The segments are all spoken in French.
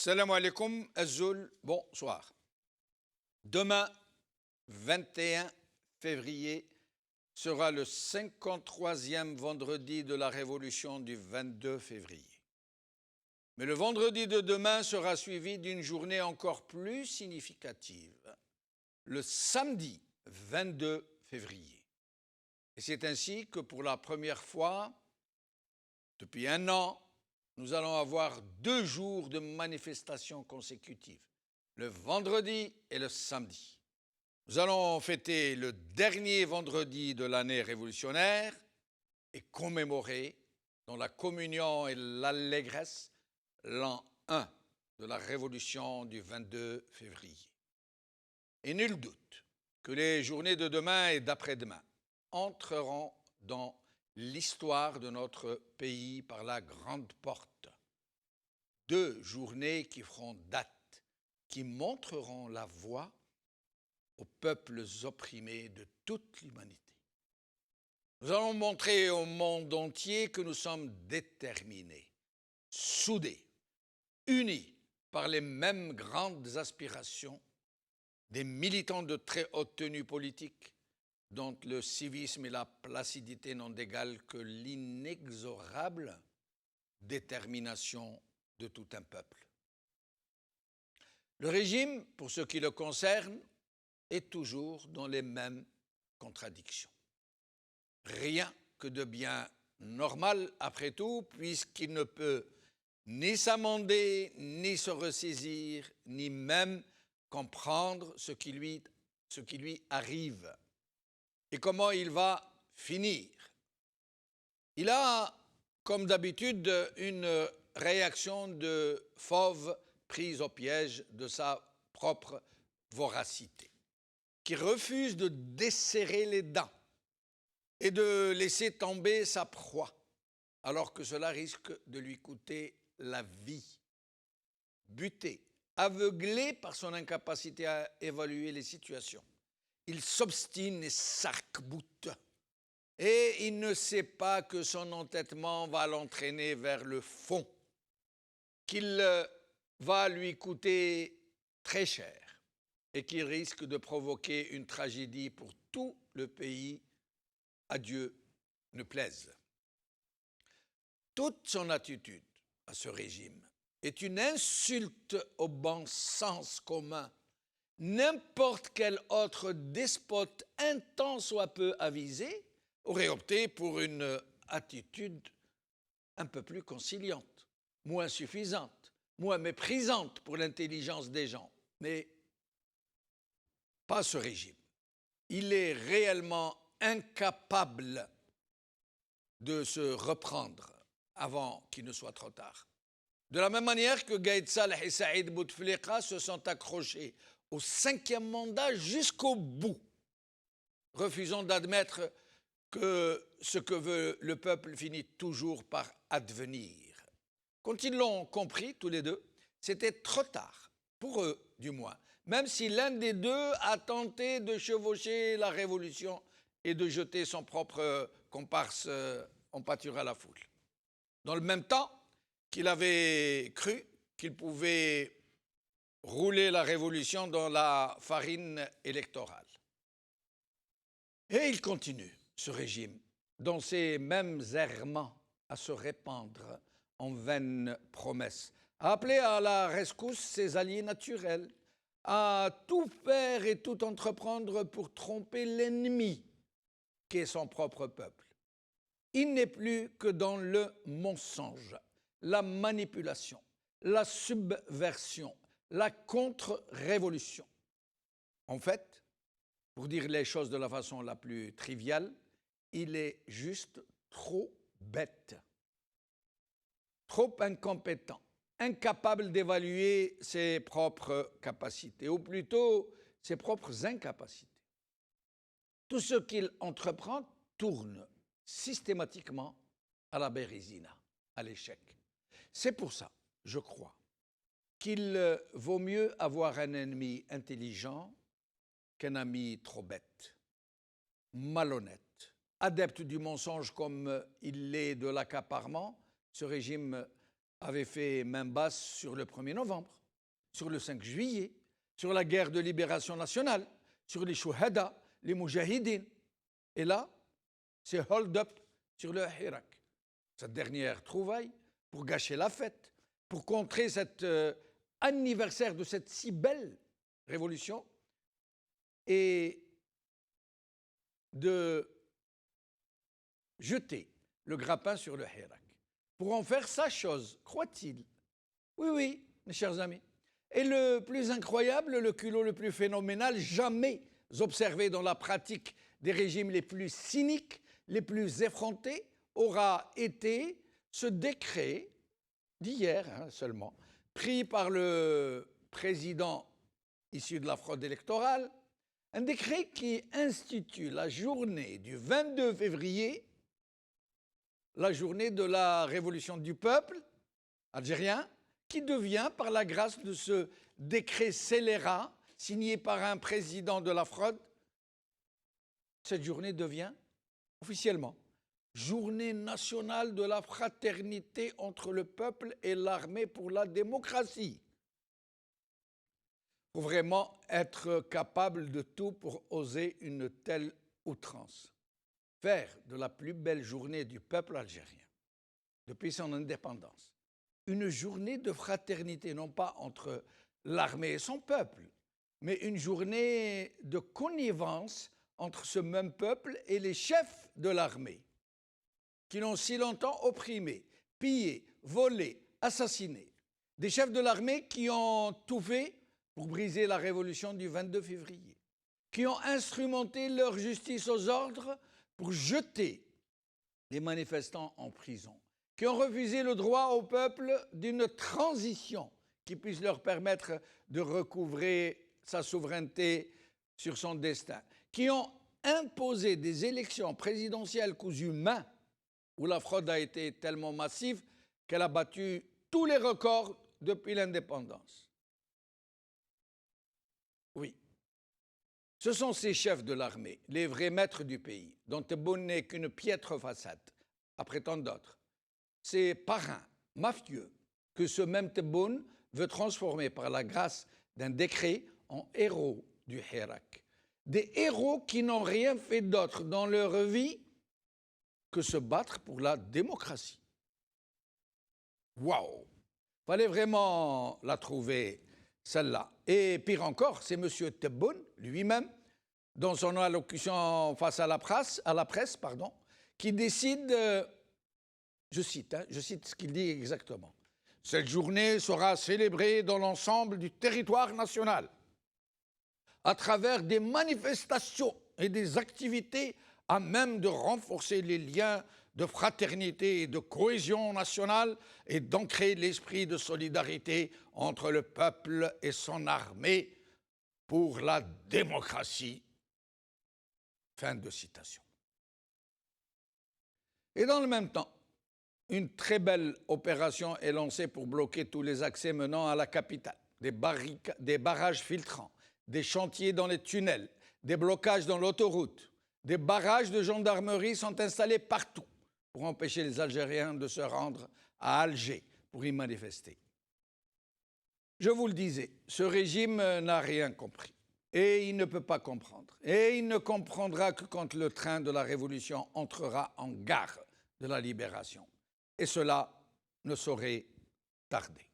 Salam alaikum, Azul, bonsoir. Demain, 21 février, sera le 53e vendredi de la révolution du 22 février. Mais le vendredi de demain sera suivi d'une journée encore plus significative, le samedi 22 février. Et c'est ainsi que pour la première fois, depuis un an, nous allons avoir 2 jours de manifestations consécutives, le vendredi et le samedi. Nous allons fêter le dernier vendredi de l'année révolutionnaire et commémorer, dans la communion et l'allégresse, l'an 1 de la révolution du 22 février. Et nul doute que les journées de demain et d'après-demain entreront dans l'histoire de notre pays par la grande porte. 2 journées qui feront date, qui montreront la voie aux peuples opprimés de toute l'humanité. Nous allons montrer au monde entier que nous sommes déterminés, soudés, unis par les mêmes grandes aspirations des militants de très haute tenue politique dont le civisme et la placidité n'ont d'égal que l'inexorable détermination de tout un peuple. Le régime, pour ce qui le concerne, est toujours dans les mêmes contradictions. Rien que de bien normal, après tout, puisqu'il ne peut ni s'amender, ni se ressaisir, ni même comprendre ce qui lui arrive et comment il va finir. Il a, comme d'habitude, une réaction de fauve prise au piège de sa propre voracité, qui refuse de desserrer les dents et de laisser tomber sa proie, alors que cela risque de lui coûter la vie. Buté, aveuglé par son incapacité à évaluer les situations, il s'obstine et s'arc-boute. Et il ne sait pas que son entêtement va l'entraîner vers le fond, qu'il va lui coûter très cher et qu'il risque de provoquer une tragédie pour tout le pays, à Dieu ne plaise. Toute son attitude à ce régime est une insulte au bon sens commun. N'importe quel autre despote, un tant soit peu avisé, aurait opté pour une attitude un peu plus conciliante, moins suffisante, moins méprisante pour l'intelligence des gens. Mais pas ce régime. Il est réellement incapable de se reprendre avant qu'il ne soit trop tard. De la même manière que Gaïd Saleh et Saïd Bouteflika se sont accrochés au 5e mandat jusqu'au bout, refusant d'admettre que ce que veut le peuple finit toujours par advenir. Quand ils l'ont compris, tous les deux, c'était trop tard, pour eux du moins, même si l'un des deux a tenté de chevaucher la révolution et de jeter son propre comparse en pâture à la foule. Dans le même temps qu'il avait cru qu'il pouvait rouler la révolution dans la farine électorale. Et il continue, ce régime, dans ces mêmes errements à se répandre en vaines promesses, à appeler à la rescousse ses alliés naturels, à tout faire et tout entreprendre pour tromper l'ennemi qu'est son propre peuple. Il n'est plus que dans le mensonge, la manipulation, la subversion, la contre-révolution. En fait, pour dire les choses de la façon la plus triviale, il est juste trop bête, trop incompétent, incapable d'évaluer ses propres capacités, ou plutôt ses propres incapacités. Tout ce qu'il entreprend tourne systématiquement à la bérésina, à l'échec. C'est pour ça, je crois, qu'il vaut mieux avoir un ennemi intelligent qu'un ami trop bête, malhonnête, adepte du mensonge comme il l'est de l'accaparement. Ce régime avait fait main basse sur le 1er novembre, sur le 5 juillet, sur la guerre de libération nationale, sur les Shuhada, les Moujahidines. Et là, c'est hold-up sur le Hirak. Cette dernière trouvaille, pour gâcher la fête, pour contrer cet anniversaire de cette si belle révolution, et de jeter le grappin sur le Hirak, pour en faire sa chose, croit-il. Oui, oui, mes chers amis. Et le plus incroyable, le culot le plus phénoménal, jamais observé dans la pratique des régimes les plus cyniques, les plus effrontés, aura été ce décret d'hier seulement, pris par le président issu de la fraude électorale, un décret qui institue la journée du 22 février, la journée de la révolution du peuple algérien, qui devient, par la grâce de ce décret scélérat, signé par un président de la fraude, cette journée devient officiellement Journée nationale de la fraternité entre le peuple et l'armée pour la démocratie. Il faut vraiment être capable de tout pour oser une telle outrance. Faire de la plus belle journée du peuple algérien, depuis son indépendance, une journée de fraternité, non pas entre l'armée et son peuple, mais une journée de connivence entre ce même peuple et les chefs de l'armée, qui l'ont si longtemps opprimé, pillé, volé, assassiné. Des chefs de l'armée qui ont tout fait pour briser la révolution du 22 février, qui ont instrumenté leur justice aux ordres pour jeter les manifestants en prison, qui ont refusé le droit au peuple d'une transition qui puisse leur permettre de recouvrer sa souveraineté sur son destin, qui ont imposé des élections présidentielles cousues main, où la fraude a été tellement massive qu'elle a battu tous les records depuis l'indépendance. Oui, ce sont ces chefs de l'armée, les vrais maîtres du pays, dont Tebboune n'est qu'une piètre façade, après tant d'autres. Ces parrains mafieux que ce même Tebboune veut transformer par la grâce d'un décret en héros du Hirak. Des héros qui n'ont rien fait d'autre dans leur vie que se battre pour la démocratie. Waouh! Fallait vraiment la trouver, celle-là. Et pire encore, c'est M. Tebboune lui-même, dans son allocution face à la presse, qui décide, je cite ce qu'il dit exactement, « Cette journée sera célébrée dans l'ensemble du territoire national, à travers des manifestations et des activités à même de renforcer les liens de fraternité et de cohésion nationale et d'ancrer l'esprit de solidarité entre le peuple et son armée pour la démocratie. » Fin de citation. Et dans le même temps, une très belle opération est lancée pour bloquer tous les accès menant à la capitale. Des barrages filtrants, des chantiers dans les tunnels, des blocages dans l'autoroute. Des barrages de gendarmerie sont installés partout pour empêcher les Algériens de se rendre à Alger pour y manifester. Je vous le disais, ce régime n'a rien compris et il ne peut pas comprendre. Et il ne comprendra que quand le train de la révolution entrera en gare de la libération. Et cela ne saurait tarder.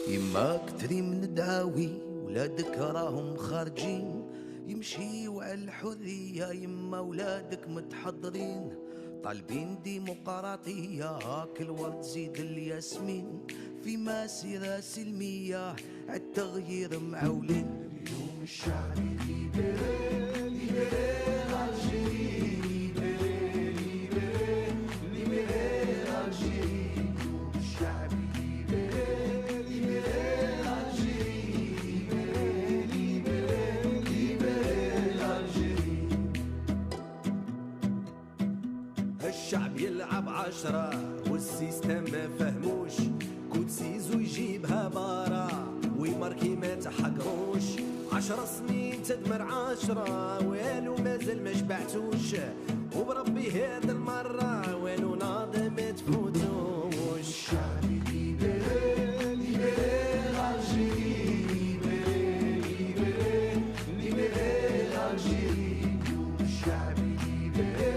يما كتري من دعاوي ولادك راهم خارجين يمشيو على الحرية يما ولادك متحضرين طالبين ديمقراطية هاك الورد زيد الياسمين في مسيرة سلمية عالتغيير معولين اليوم الشعب ليبري الجيري يلعب عشرة والسيستم ما فهموش كود سيزو يجيبها برا ويماركي ما تحقروش 10 سنين تدمر 10 والو مازال ما شبعتوش وبربي هاد المرة والو ناضي ما تفوتوش شعبي ليبري ليبري الجيري ليبري ليبري ليبري الجيري شعبي ليبري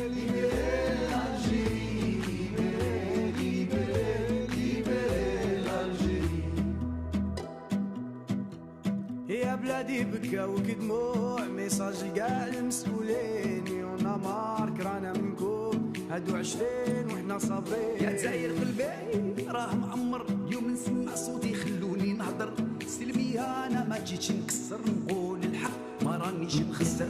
ليبري الجيري ليبري ليبري الجيري يا بلادي بكاو كدموع ميساجي كاع المسؤولين يونا مارك رانا منكم هادو 20 وحنا صابرين يا داير قلبي راه معمر اليوم نسمع صوتي خلوني نهضر سلمية انا ما جيتش نكسر نقول الحق ما رانيش مخسر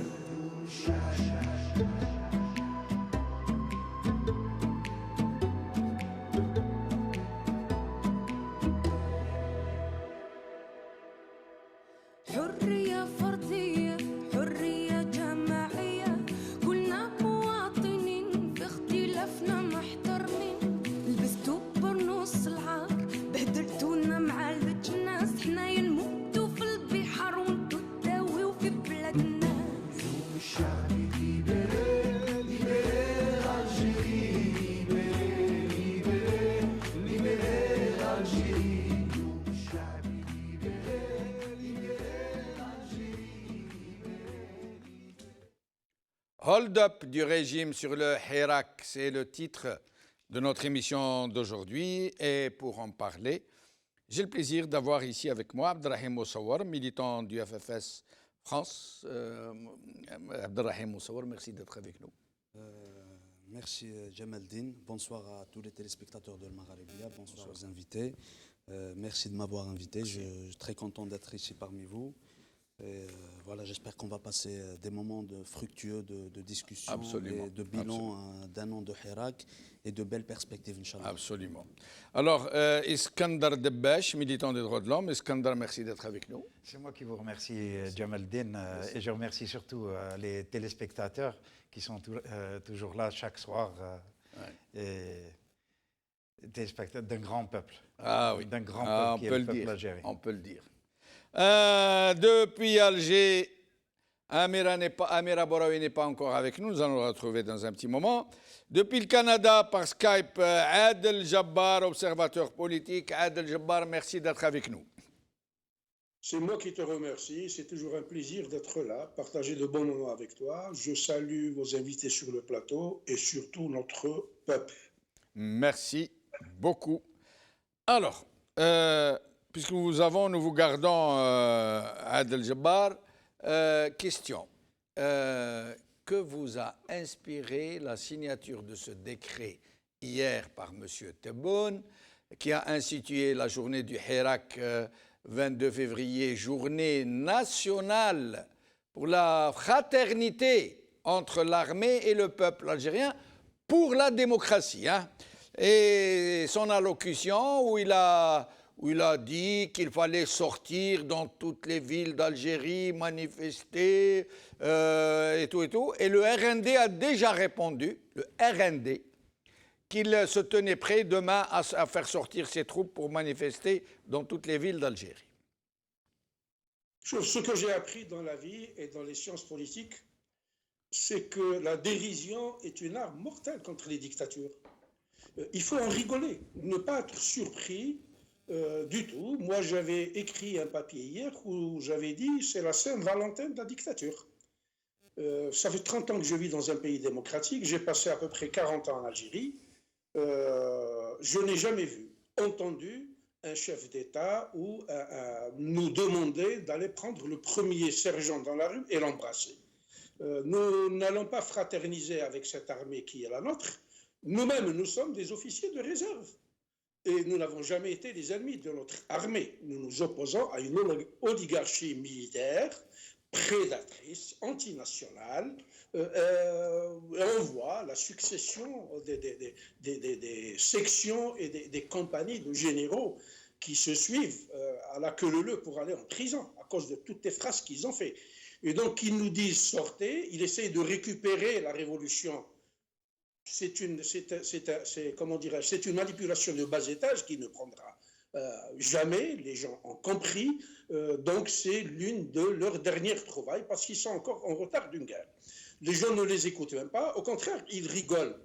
حرية فردية حرية جماعية كلنا مواطنين في اختلافنا محترمين لبستو برنص العار بهدلتونا مع الجناس حنايا نموتو في البحر وانتو تداويو في بلاد الناس شعبي ليبري ليبري الجيري ليبري ليبري ليبري الجيري شعبي Hold-up du régime sur le Hirak, c'est le titre de notre émission d'aujourd'hui. Et pour en parler, j'ai le plaisir d'avoir ici avec moi Abdelrahim Moussawar, militant du FFS France. Abdelrahim Moussawar, merci d'être avec nous. Merci Jamaldine. Bonsoir à tous les téléspectateurs de Maghrébia. Bonsoir aux invités. Merci de m'avoir invité. Je suis très content d'être ici parmi vous. Et voilà, j'espère qu'on va passer des moments fructueux de discussion et de bilan d'un an de Hirak et de belles perspectives, Inch'Allah. Absolument. Alors, Iskandar Debbash, militant des droits de l'homme. Iskandar, merci d'être avec nous. C'est moi qui vous remercie, Jamaldine, et je remercie surtout les téléspectateurs qui sont toujours là chaque soir. Et téléspectateurs d'un grand peuple. Ah oui. D'un grand peuple qui est le peuple algérien. On peut le dire. Depuis Alger, Amira Boraoui n'est pas encore avec nous, nous allons le retrouver dans un petit moment. Depuis le Canada, par Skype, Adel Jabbar, observateur politique. Adel Jabbar, merci d'être avec nous. C'est moi qui te remercie, c'est toujours un plaisir d'être là, partager de bons moments avec toi. Je salue vos invités sur le plateau et surtout notre peuple. Merci beaucoup. Alors, puisque nous vous gardons Adel Jabbar, question. Que vous a inspiré la signature de ce décret hier par M. Tebboune, qui a institué la journée du Hirak 22 février, journée nationale pour la fraternité entre l'armée et le peuple algérien pour la démocratie, hein. Et son allocution où il a dit qu'il fallait sortir dans toutes les villes d'Algérie, manifester et tout. Et le RND a déjà répondu, le RND, qu'il se tenait prêt demain à faire sortir ses troupes pour manifester dans toutes les villes d'Algérie. Ce que j'ai appris dans la vie et dans les sciences politiques, c'est que la dérision est une arme mortelle contre les dictatures. Il faut en rigoler, ne pas être surpris du tout. Moi, j'avais écrit un papier hier où j'avais dit c'est la Saint-Valentin de la dictature. Ça fait 30 ans que je vis dans un pays démocratique, j'ai passé à peu près 40 ans en Algérie. Je n'ai jamais vu, entendu un chef d'État ou nous demander d'aller prendre le premier sergent dans la rue et l'embrasser. Nous n'allons pas fraterniser avec cette armée qui est la nôtre. Nous-mêmes, nous sommes des officiers de réserve. Et nous n'avons jamais été les ennemis de notre armée. Nous nous opposons à une oligarchie militaire prédatrice, antinationale. On voit la succession des sections et des compagnies de généraux qui se suivent à la queue leu pour aller en prison à cause de toutes les phrases qu'ils ont fait. Et donc, ils nous disent sortez, ils essayent de récupérer la révolution. C'est une manipulation de bas étage qui ne prendra Jamais, les gens ont compris. Donc c'est l'une de leurs dernières trouvailles parce qu'ils sont encore en retard d'une guerre. Les gens ne les écoutent même pas. Au contraire, ils rigolent.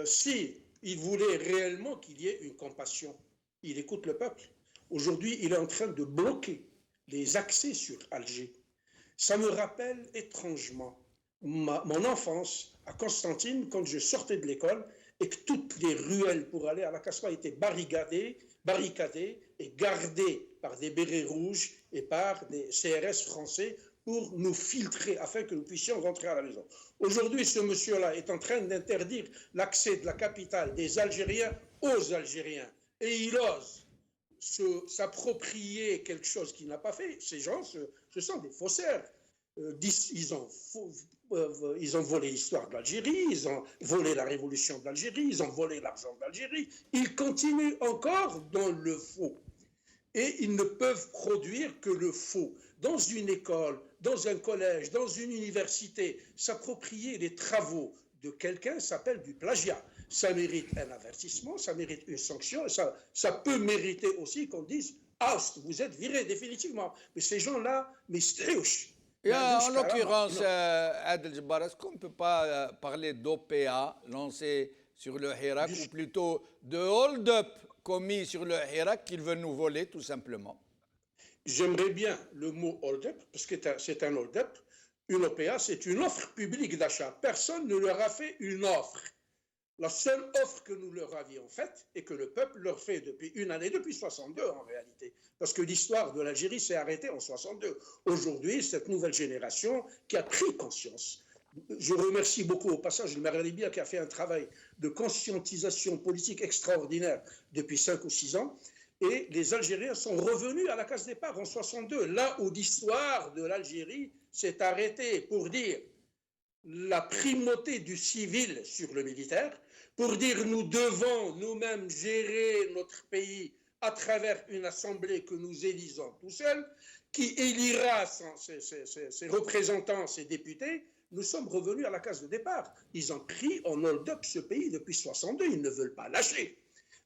S'ils voulaient réellement qu'il y ait une compassion, il écoute le peuple. Aujourd'hui, il est en train de bloquer les accès sur Alger. Ça me rappelle étrangement mon enfance à Constantine, quand je sortais de l'école et que toutes les ruelles pour aller à la Casbah étaient barricadées et gardées par des bérets rouges et par des CRS français pour nous filtrer afin que nous puissions rentrer à la maison. Aujourd'hui, ce monsieur-là est en train d'interdire l'accès de la capitale des Algériens aux Algériens. Et il ose s'approprier quelque chose qu'il n'a pas fait. Ces gens, ce sont des faussaires. Ils ont volé l'histoire de l'Algérie, ils ont volé la révolution d'Algérie, ils ont volé l'argent d'Algérie. Ils continuent encore dans le faux. Et ils ne peuvent produire que le faux. Dans une école, dans un collège, dans une université, s'approprier les travaux de quelqu'un s'appelle du plagiat. Ça mérite un avertissement, ça mérite une sanction, ça peut mériter aussi qu'on dise « Ah, vous êtes viré définitivement ». Mais ces gens-là, mais c'est en l'occurrence, Adel Jabbar, est-ce qu'on ne peut pas parler d'OPA lancé sur le Hirak ou plutôt de hold-up commis sur le Hirak qu'ils veulent nous voler tout simplement? J'aimerais bien le mot hold-up, parce que c'est un hold-up. Une OPA, c'est une offre publique d'achat. Personne ne leur a fait une offre. La seule offre que nous leur avions faite et que le peuple leur fait depuis une année, depuis 62 en réalité, parce que l'histoire de l'Algérie s'est arrêtée en 62. Aujourd'hui, cette nouvelle génération qui a pris conscience. Je remercie beaucoup au passage le maire Libya qui a fait un travail de conscientisation politique extraordinaire depuis 5 ou 6 ans. Et les Algériens sont revenus à la case départ en 62, là où l'histoire de l'Algérie s'est arrêtée pour dire la primauté du civil sur le militaire, pour dire nous devons nous-mêmes gérer notre pays à travers une assemblée que nous élisons tout seuls, qui élira ses représentants, ses députés. Nous sommes revenus à la case de départ. Ils ont pris en hold-up ce pays depuis 62, ils ne veulent pas lâcher.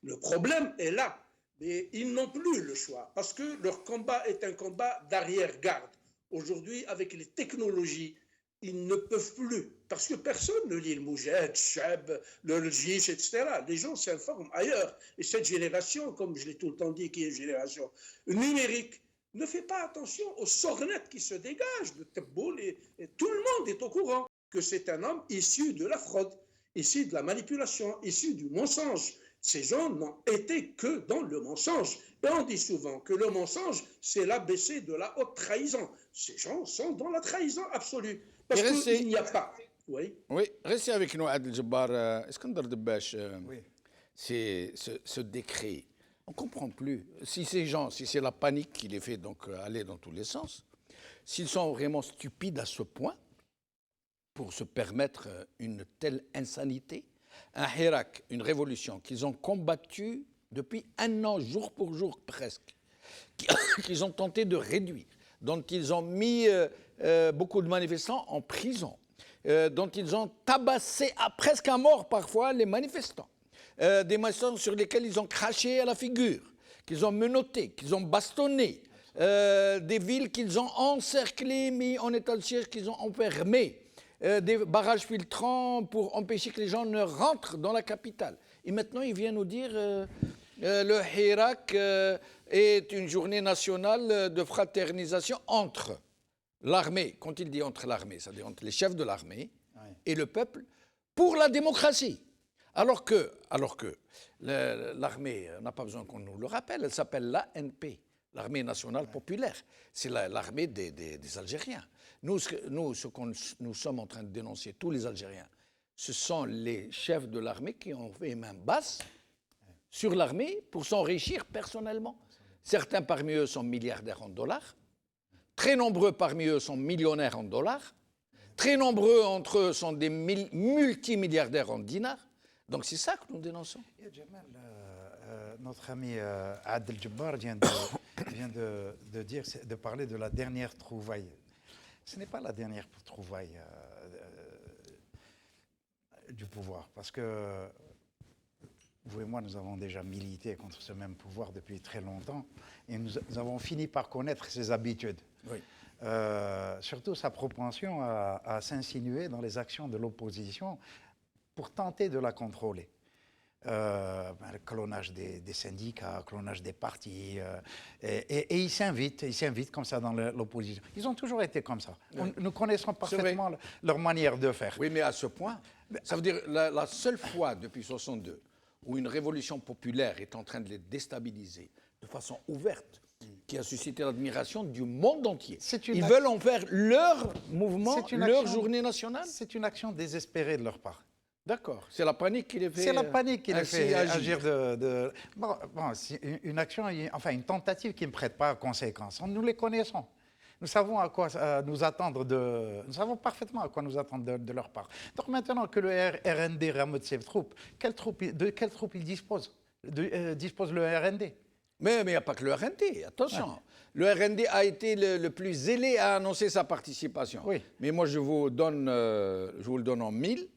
Le problème est là. Mais ils n'ont plus le choix parce que leur combat est un combat d'arrière-garde. Aujourd'hui, avec les technologies, ils ne peuvent plus parce que personne ne lit le Moujed, Cheb, le Jish, etc. Les gens s'informent ailleurs. Et cette génération, comme je l'ai tout le temps dit, qui est une génération numérique, ne fait pas attention aux sornettes qui se dégagent de Tebboul et tout le monde est au courant que c'est un homme issu de la fraude, issu de la manipulation, issu du mensonge. Ces gens n'ont été que dans le mensonge. Et on dit souvent que le mensonge, c'est l'ABC de la haute trahison. Ces gens sont dans la trahison absolue. Parce qu'il n'y a pas. Oui, restez avec nous, Adel Jabbar. Iskandar Debache, Oui. c'est ce décret. On ne comprend plus. Si ces gens, si c'est la panique qui les fait donc aller dans tous les sens, s'ils sont vraiment stupides à ce point pour se permettre une telle insanité, un Hirak, une révolution qu'ils ont combattue depuis 1 an, jour pour jour presque, qu'ils ont tenté de réduire, dont ils ont mis beaucoup de manifestants en prison, dont ils ont tabassé presque à mort parfois les manifestants, des manifestants sur lesquels ils ont craché à la figure, qu'ils ont menottés, qu'ils ont bastonnés, des villes qu'ils ont encerclées, mis en état de siège, qu'ils ont enfermées, des barrages filtrants pour empêcher que les gens ne rentrent dans la capitale. Et maintenant, il vient nous dire le Hirak est une journée nationale de fraternisation entre l'armée, quand il dit entre l'armée, c'est-à-dire entre les chefs de l'armée et le peuple, pour la démocratie. Alors que l'armée, on n'a pas besoin qu'on nous le rappelle, elle s'appelle l'ANP, l'Armée nationale populaire. C'est l'armée des Algériens. Nous, ce que nous sommes en train de dénoncer, tous les Algériens, ce sont les chefs de l'armée qui ont fait main basse sur l'armée pour s'enrichir personnellement. Certains parmi eux sont milliardaires en dollars, très nombreux parmi eux sont millionnaires en dollars, très nombreux entre eux sont des multimilliardaires en dinars. Donc c'est ça que nous dénonçons. Et Jamal, notre ami Adel Jabbar vient de parler de la dernière trouvaille. Ce n'est pas la dernière trouvaille du pouvoir, parce que vous et moi, nous avons déjà milité contre ce même pouvoir depuis très longtemps et nous avons fini par connaître ses habitudes. Oui. Surtout sa propension à s'insinuer dans les actions de l'opposition pour tenter de la contrôler. Le clonage des syndicats, le clonage des partis, et ils s'invitent comme ça dans l'opposition. Ils ont toujours été comme ça. Oui. Nous connaissons parfaitement leur manière de faire. Oui, mais à ce point, ça veut dire la seule fois depuis 1962 où une révolution populaire est en train de les déstabiliser de façon ouverte, qui a suscité l'admiration du monde entier. Ils veulent en faire leur mouvement, leur journée nationale. C'est une action désespérée de leur part. D'accord. C'est la panique qui les fait. C'est la panique qui les fait agir. Bon, c'est une action, enfin une tentative qui ne prête pas à conséquence. Nous les connaissons. Nous savons à quoi nous attendre nous savons parfaitement à quoi nous attendre de leur part. Donc maintenant que le RND rameute ses troupes, de quelles troupes il dispose dispose le RND? Mais il n'y a pas que le RND, attention. Ouais. Le RND a été le plus zélé à annoncer sa participation. Oui. Mais moi, je vous le donne en mille.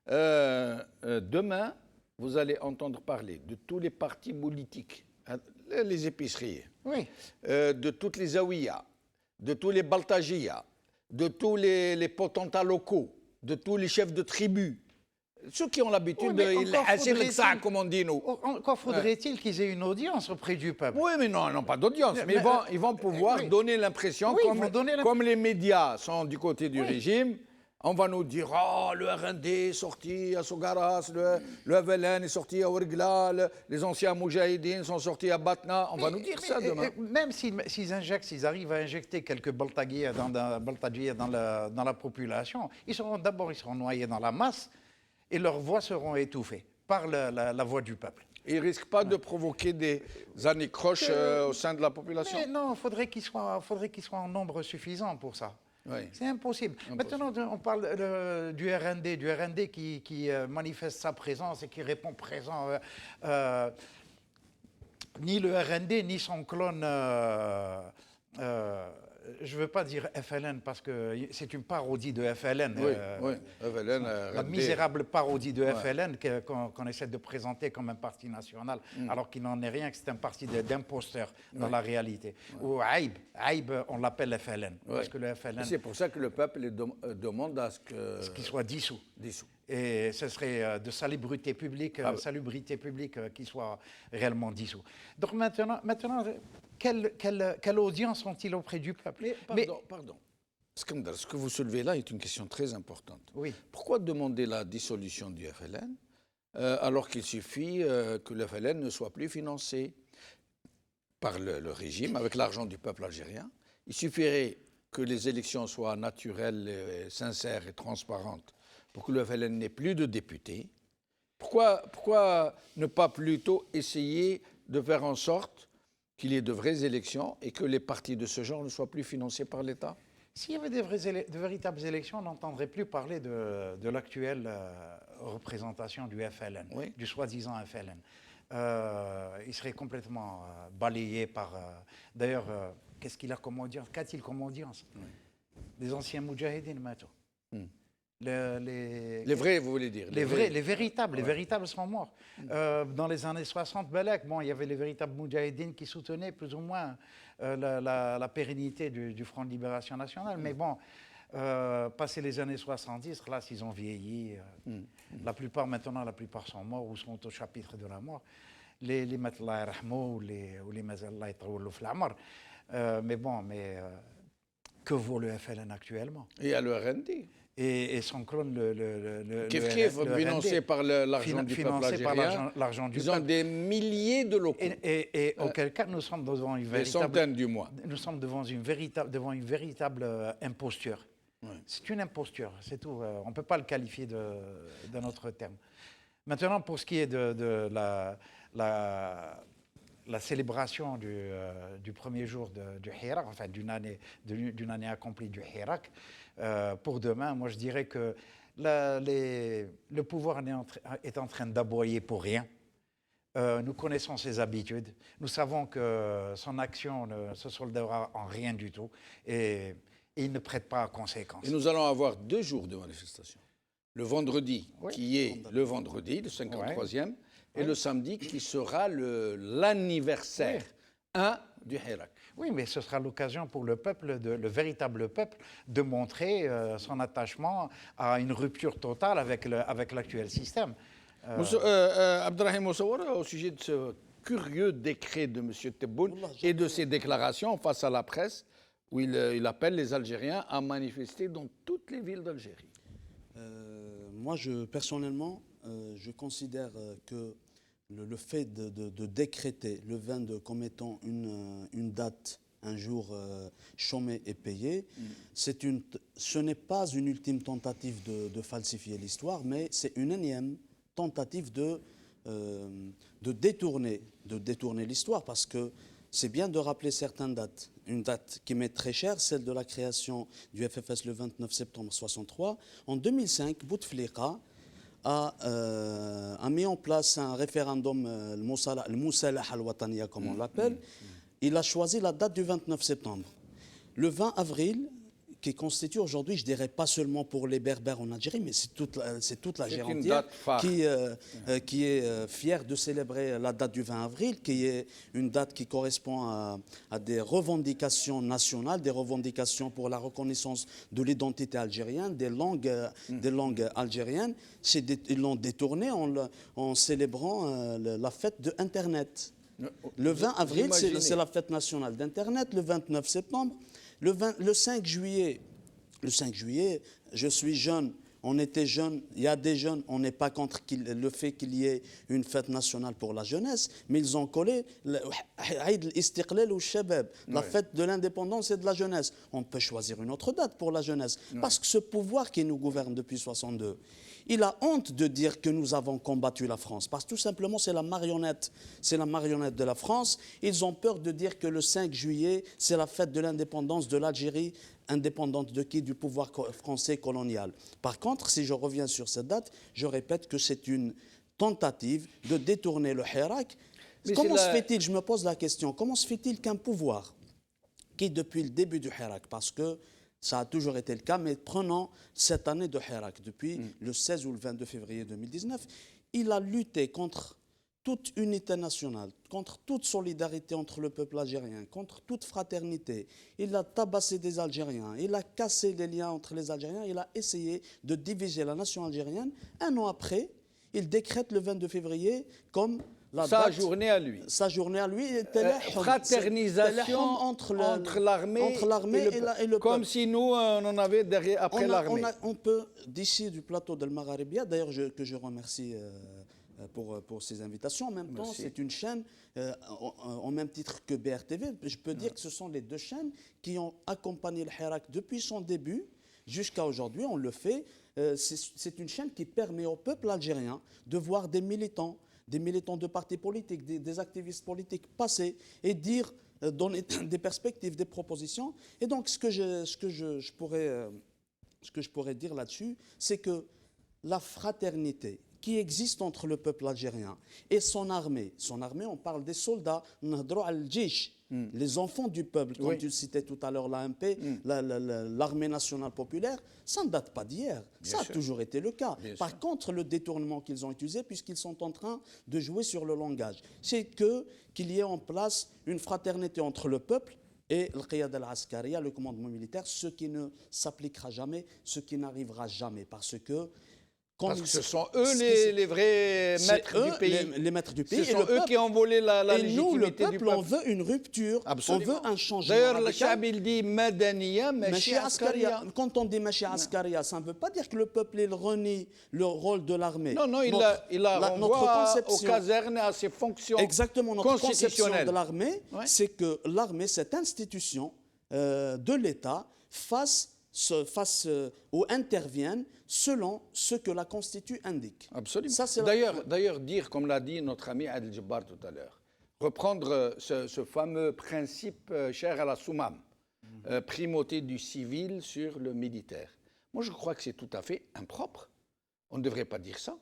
Demain, vous allez entendre parler de tous les partis politiques, les épiceries, oui. De toutes les Zaouïas, de tous les Baltagias, de tous les potentats locaux, de tous les chefs de tribus. Ceux qui ont l'habitude de... comme on dit nous. Encore faudrait-il qu'ils aient une audience auprès du peuple. Oui, mais non, pas d'audience. Mais ils vont pouvoir donner l'impression, comme les médias sont du côté du régime, on va nous dire, le RND est sorti à Sogaras, le FLN est sorti à Ouargla, les anciens Moudjahidines sont sortis à Batna. On va nous dire ça demain. Même s'ils arrivent à injecter quelques Baltagias dans la population, ils seront noyés dans la masse et leurs voix seront étouffées par la voix du peuple. Ils ne risquent pas de provoquer des anicroches au sein de la population? Mais non, il faudrait qu'ils soient en nombre suffisant pour ça. Oui. C'est impossible. Maintenant, on parle du RND qui manifeste sa présence et qui répond présent. Ni le RND, ni son clone, je ne veux pas dire FLN parce que c'est une parodie de FLN. Oui, FLN. La misérable parodie de FLN qu'on essaie de présenter comme un parti national, alors qu'il n'en est rien, que c'est un parti d'imposteurs dans la réalité. Ou Aïb, on l'appelle FLN. Parce que le FLN. C'est pour ça que le peuple demande à ce qu'il soit dissous. Et ce serait de salubrité publique, qui soit réellement dissous. Donc maintenant quelle audience ont-ils auprès du peuple? Pardon. Skandar, ce que vous soulevez là est une question très importante. Oui. Pourquoi demander la dissolution du FLN alors qu'il suffit que le FLN ne soit plus financé par le régime avec l'argent du peuple algérien? Il suffirait que les élections soient naturelles, sincères et transparentes pour que le FLN n'ait plus de députés. Pourquoi ne pas plutôt essayer de faire en sorte qu'il y ait de vraies élections et que les partis de ce genre ne soient plus financés par l'État? S'il y avait de véritables élections, on n'entendrait plus parler de l'actuelle représentation du FLN, du soi-disant FLN. Il serait complètement balayé par... D'ailleurs, qu'est-ce qu'il a comme audience? Qu'a-t-il comme audience? Les anciens Moudjahidines, maintenant. Les vrais, vous voulez dire? Les véritables sont morts. Dans les années 60, il y avait les véritables Moudjahidines qui soutenaient plus ou moins la pérennité du Front de Libération Nationale. Mais bon, passé les années 70, là, ils ont vieilli. La plupart sont morts ou sont au chapitre de la mort. Les Matla Rahmou ou les Mazallah Ytaoulou Flamar. Mais que vaut le FLN actuellement? Et à le RND. Et son clone, le financé par l'argent du peuple algérien. Ils ont des milliers de locaux. Et auquel cas, nous sommes devant une véritable... Des centaines du mois. Nous sommes devant une véritable imposture. C'est une imposture, c'est tout. On ne peut pas le qualifier d'un autre terme. Maintenant, pour ce qui est de la célébration du premier jour du Hirak, enfin d'une année accomplie du Hirak, pour demain, moi je dirais que le pouvoir est en train d'aboyer pour rien. Nous connaissons ses habitudes. Nous savons que son action ne se soldera en rien du tout et il ne prête pas à conséquence. Et nous allons avoir 2 jours de manifestation. Le vendredi, qui est le vendredi, le 53e, et le samedi qui sera l'anniversaire 1 du Hirak. Oui, mais ce sera l'occasion pour le peuple, le véritable peuple, de montrer son attachement à une rupture totale avec l'actuel système. Abdelrahim Moussawara, au sujet de ce curieux décret de M. Tebboune et de ses déclarations face à la presse, où il appelle les Algériens à manifester dans toutes les villes d'Algérie. Moi, personnellement, je considère que le fait de décréter le 22 comme étant une date, un jour chômé et payé, ce n'est pas une ultime tentative de falsifier l'histoire, mais c'est une énième tentative de détourner l'histoire, parce que c'est bien de rappeler certaines dates. Une date qui m'est très chère, celle de la création du FFS le 29 septembre 1963. En 2005, Bouteflika a mis en place un référendum, le Moussalah al-Wataniya, comme on l'appelle. Il a choisi la date du 29 septembre. Le 20 avril, qui constitue aujourd'hui, je dirais pas seulement pour les Berbères en Algérie, mais c'est toute l'Algérie entière qui est fière de célébrer la date du 20 avril, qui est une date qui correspond à des revendications nationales, des revendications pour la reconnaissance de l'identité algérienne, des langues algériennes. Ils l'ont détourné en célébrant la fête de Internet. Le 20 avril, c'est la fête nationale d'Internet. Le 29 septembre, le 5 juillet, je suis jeune, on était jeunes, il y a des jeunes, on n'est pas contre le fait qu'il y ait une fête nationale pour la jeunesse, mais ils ont collé Aïd al-Istiqlal ou Shabab, la fête de l'indépendance et de la jeunesse. On peut choisir une autre date pour la jeunesse, parce que ce pouvoir qui nous gouverne depuis 1962, il a honte de dire que nous avons combattu la France, parce que tout simplement c'est la marionnette de la France. Ils ont peur de dire que le 5 juillet, c'est la fête de l'indépendance de l'Algérie, indépendante de qui? Du pouvoir français colonial. Par contre, si je reviens sur cette date, je répète que c'est une tentative de détourner le Hirak. Comment se fait-il, je me pose la question, comment se fait-il qu'un pouvoir qui, depuis le début du Hirak, parce que ça a toujours été le cas, mais prenons cette année de Hirak, depuis le 16 ou le 22 février 2019, il a lutté contre toute unité nationale, contre toute solidarité entre le peuple algérien, contre toute fraternité. Il a tabassé des Algériens, il a cassé les liens entre les Algériens, il a essayé de diviser la nation algérienne. Un an après, il décrète le 22 février comme sa journée à lui. Sa journée à lui. Fraternisation entre l'armée et le peuple. Comme si nous, on en avait après l'armée. On peut, d'ici du plateau de Magharibia, d'ailleurs que je remercie pour ces invitations. En même temps, c'est une chaîne, au même titre que BRTV, je peux dire que ce sont les deux chaînes qui ont accompagné le Hirak depuis son début jusqu'à aujourd'hui. On le fait. C'est une chaîne qui permet au peuple algérien de voir des militants de partis politiques, des activistes politiques passer et dire, donner des perspectives, des propositions. Et donc, ce que je pourrais dire là-dessus, c'est que la fraternité qui existe entre le peuple algérien et son armée, on parle des soldats, les enfants du peuple, comme tu le citais tout à l'heure, l'AMP, l'armée nationale populaire, ça ne date pas d'hier. Ça a toujours été le cas. Par contre, le détournement qu'ils ont utilisé, puisqu'ils sont en train de jouer sur le langage, c'est qu'il y ait en place une fraternité entre le peuple et le Qiyad al-Askariya, le commandement militaire, ce qui ne s'appliquera jamais, ce qui n'arrivera jamais, parce que ce sont eux les vrais maîtres du pays. Les maîtres du pays. Ce sont eux qui ont volé la légitimité du peuple. Et nous, le peuple, on veut une rupture. Absolument. On veut un changement. D'ailleurs, le Chab, il dit Madaniya, Machi Askaria. Quand on dit Machi Askaria, ça ne veut pas dire que le peuple il renie le rôle de l'armée. Non, il renvoie aux casernes et à ses fonctions constitutionnelles. Exactement. Notre conception de l'armée, c'est que l'armée, cette institution de l'État, fasse ou intervienne selon ce que la Constitution indique. Absolument. D'ailleurs, dire, comme l'a dit notre ami Adel Jabbar tout à l'heure, reprendre ce fameux principe cher à la Soumam, primauté du civil sur le militaire. Moi, je crois que c'est tout à fait impropre. On ne devrait pas dire ça.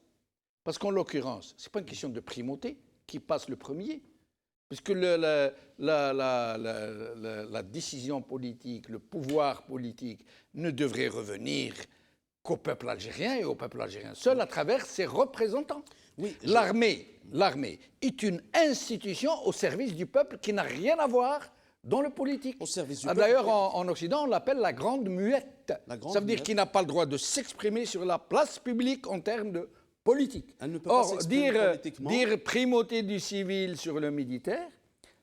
Parce qu'en l'occurrence, ce n'est pas une question de primauté qui passe le premier. Puisque la décision politique, le pouvoir politique ne devrait revenir qu'au peuple algérien et au peuple algérien seul à travers ses représentants. Oui, l'armée l'armée est une institution au service du peuple qui n'a rien à voir dans le politique. Au service du peuple. D'ailleurs, en Occident, on l'appelle la grande muette. La grande Ça veut dire muette. qu'il n'a pas le droit de s'exprimer sur la place publique en termes de politique. Elle ne peut pas Or, s'exprimer politiquement. dire primauté du civil sur le militaire,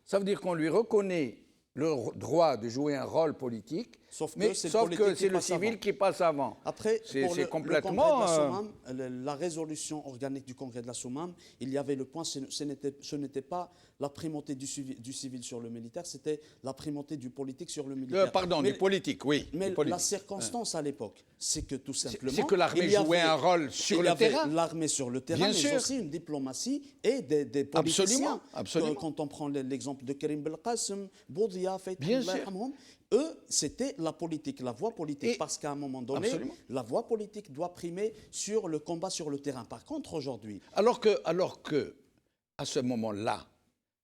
ça veut dire qu'on lui reconnaît le droit de jouer un rôle politique, Sauf que mais c'est le sauf politique que qui c'est le passe civil avant. qui passe avant. Après, C'est pour le complètement, congrès de la Soumam, la résolution organique du congrès de la Soumam, il y avait le point, ce n'était pas la primauté du civil sur le militaire, c'était la primauté du politique sur le militaire. Pardon, Mais- du politique, oui. Mais du politique. la circonstance à l'époque, c'est que tout simplement... c'est que l'armée il y jouait avait- un rôle sur il y le avait terrain. L'armée sur le terrain, Bien mais sûr. aussi une diplomatie et des politiciens. Absolument, absolument. Quand on prend l'exemple de Karim Belkacem, Boudia, Faith Bien Allah sûr. yarhamhum, eux, c'était la politique, la voie politique, Et- parce qu'à un moment donné, Absolument. la voie politique doit primer sur le combat sur le terrain. Par contre, aujourd'hui, Alors que, à ce moment-là,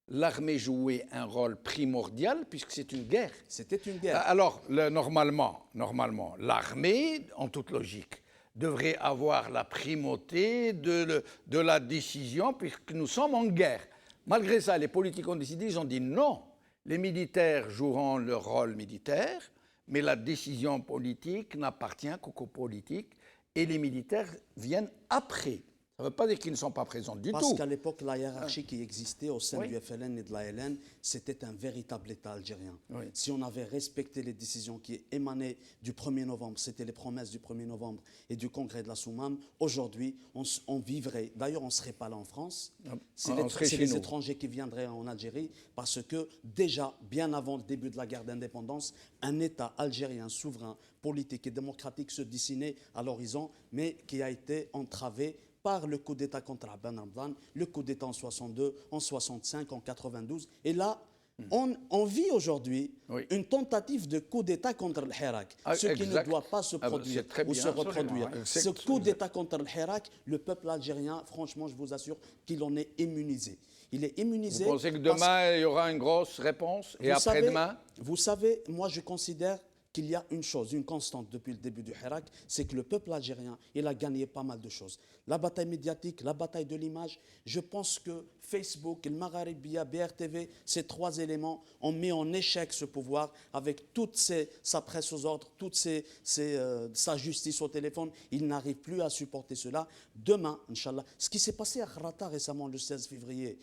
l'armée jouait un rôle primordial puisque c'est une guerre. c'était une guerre. Alors, normalement, l'armée, en toute logique, devrait avoir la primauté de la décision puisque nous sommes en guerre. Malgré ça, les politiques ont décidé, ils ont dit non, les militaires joueront leur rôle militaire, mais la décision politique n'appartient qu'aux politiques et les militaires viennent après. Ça ne veut pas dire qu'ils ne sont pas présents du Parce tout. qu'à l'époque, la hiérarchie qui existait au sein Oui. du FLN et de la LN, c'était un véritable État algérien. Oui. Si on avait respecté les décisions qui émanaient du 1er novembre, c'était les promesses du 1er novembre et du congrès de la Soumam, aujourd'hui, on vivrait. D'ailleurs, on ne serait pas là en France. C'est on serait chez les nous. étrangers qui viendraient en Algérie parce que déjà, bien avant le début de la guerre d'indépendance, un État algérien souverain, politique et démocratique se dessinait à l'horizon, mais qui a été entravé par le coup d'État contre Ben Ramdan, le coup d'État en 62, en 65, en 92. Et là, on vit aujourd'hui Oui. une tentative de coup d'État contre le Hirak, Ah, ce qui ne exact. doit pas se Ah ben, produire c'est très ou bien, se absolument, reproduire. ouais. Ce coup d'État contre le Hirak, le peuple algérien, franchement, je vous assure qu'il en est immunisé. Il est immunisé. Vous pensez que parce demain, il y aura une grosse réponse et après-demain vous savez, moi je considère qu'il y a une chose, une constante depuis le début du Hirak, c'est que le peuple algérien, il a gagné pas mal de choses. La bataille médiatique, la bataille de l'image, je pense que Facebook, le Magharibia, BRTV, ces trois éléments ont mis en échec ce pouvoir avec toute sa presse aux ordres, toute sa justice au téléphone. Il n'arrive plus à supporter cela. Demain, Inch'Allah, ce qui s'est passé à Kharata récemment, le 16 février,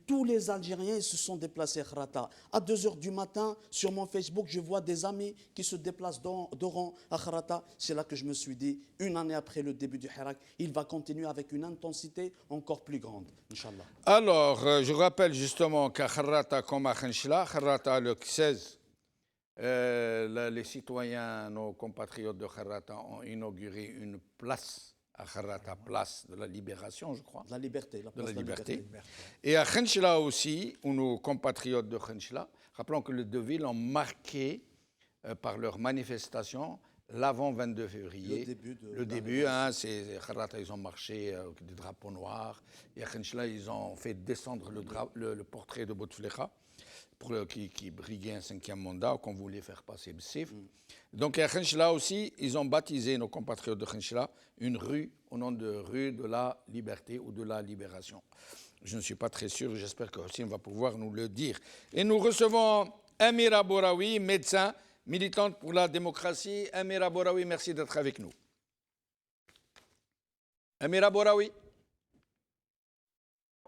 tous les Algériens se sont déplacés à Kharata. À 2 h du matin, sur mon Facebook, je vois des amis qui se déplacent d'Oran à Kharata. C'est là que je me suis dit, une année après le début du Hirak, il va continuer avec une intensité encore plus grande, Inch'Allah. Alors, je rappelle justement qu'à Kharrata comme à Khenchela, Kharrata le 16, les citoyens, nos compatriotes de Kharrata ont inauguré une place à Kharrata, place de la libération, je crois. La liberté, la De place la de liberté. Et à Khenchela aussi, où nos compatriotes de Khenchela, rappelons que les deux villes ont marqué par leur manifestation l'avant 22 février. Le début Hein, c'est Kharrata, ils ont marché avec des drapeaux noirs. Et à Khenchela, ils ont fait descendre le portrait de Bouteflika qui briguait un 5e mandat, qu'on voulait faire passer Bessif. Donc à Khenchela aussi, ils ont baptisé, nos compatriotes de Khenchela, une rue au nom de rue de la liberté ou de la libération. Je ne suis pas très sûr, j'espère que Hossein va pouvoir nous le dire. Et nous recevons Amira Bouraoui, médecin, militante pour la démocratie. Amira Bouraoui, merci d'être avec nous. Amira Bouraoui.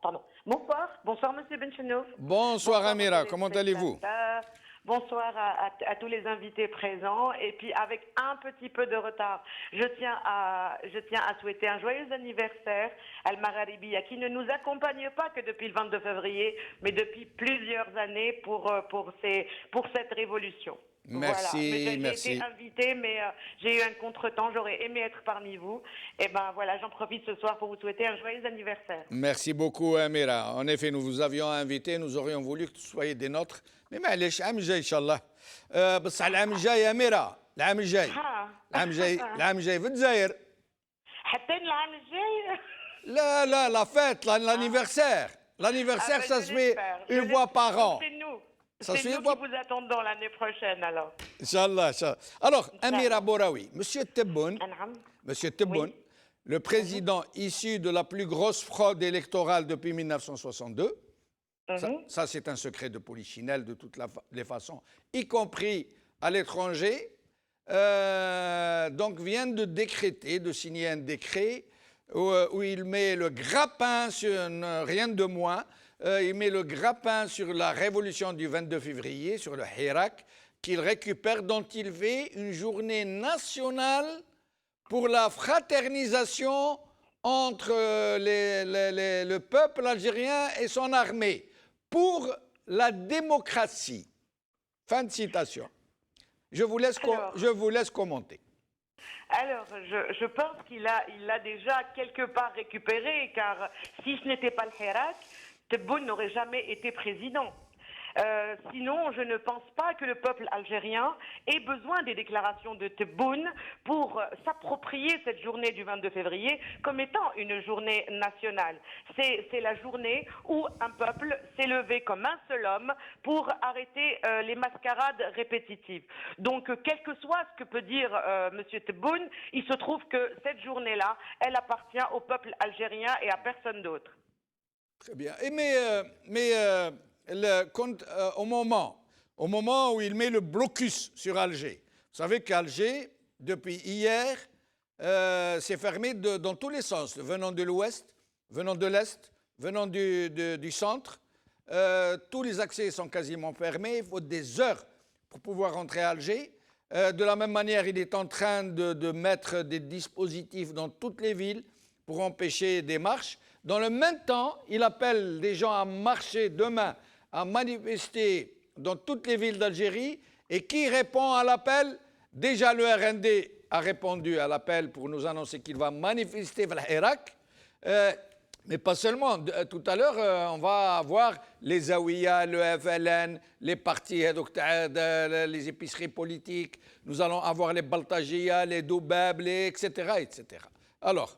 Pardon. Bonsoir Monsieur Benchenouf. Bonsoir Amira, Monsieur comment le allez-vous? spectateur. Bonsoir à tous les invités présents. Et puis avec un petit peu de retard, je tiens à souhaiter un joyeux anniversaire à Al-Magharibi, qui ne nous accompagne pas que depuis le 22 février, mais depuis plusieurs années pour cette révolution. Merci, voilà. merci. J'ai été invitée, mais j'ai eu un contretemps. J'aurais aimé être parmi vous. Et ben voilà, j'en profite ce soir pour vous souhaiter un joyeux anniversaire. Merci beaucoup Amira. En effet, nous vous avions invité, nous aurions voulu que vous soyez des nôtres. Mais معليش العام الجاي ان شاء الله. بصح العام الجاي يا أميرة، العام الجاي. العام الجاي في الجزائر. حتى العام الجاي. لا la fête, l'anniversaire. L'anniversaire, ça se fait une fois par an. C'est nous. Ça C'est nous qui vous attendons l'année prochaine alors. Inch'Allah, Inch'Allah. Alors, Amira Bouraoui, Monsieur Tebboune, نعم. Monsieur Tebboune, le président issu de la plus grosse fraude électorale depuis 1962. Ça c'est un secret de polichinelle de toutes les façons, y compris à l'étranger. Donc vient de décréter, de signer un décret où il met le grappin sur, rien de moins, il met le grappin sur la révolution du 22 février, sur le Hirak, qu'il récupère, dont il fait une journée nationale pour la fraternisation entre le peuple algérien et son armée, pour la démocratie. Fin de citation. Je vous laisse commenter. Alors, je pense qu'il l'a déjà quelque part récupéré, car si ce n'était pas le Hirak, Tebboune n'aurait jamais été président. Sinon, je ne pense pas que le peuple algérien ait besoin des déclarations de Tebboune pour s'approprier cette journée du 22 février comme étant une journée nationale. C'est la journée où un peuple s'est levé comme un seul homme pour arrêter les mascarades répétitives. Donc, quel que soit ce que peut dire M. Tebboune, il se trouve que cette journée-là, elle appartient au peuple algérien et à personne d'autre. Très bien. Au moment où il met le blocus sur Alger, vous savez qu'Alger, depuis hier, s'est fermé dans tous les sens, venant de l'ouest, venant de l'est, venant du centre. Tous les accès sont quasiment fermés, il faut des heures pour pouvoir rentrer à Alger. De la même manière, il est en train de mettre des dispositifs dans toutes les villes pour empêcher des marches. Dans le même temps, il appelle les gens à marcher demain, à manifester dans toutes les villes d'Algérie. Et qui répond à l'appel? Déjà, le RND a répondu à l'appel pour nous annoncer qu'il va manifester vers l'Irak. Mais pas seulement. Tout à l'heure, on va avoir les Zawiya, le FLN, les partis, les épiceries politiques. Nous allons avoir les Baltajiya, les Doubab, etc., etc. Alors,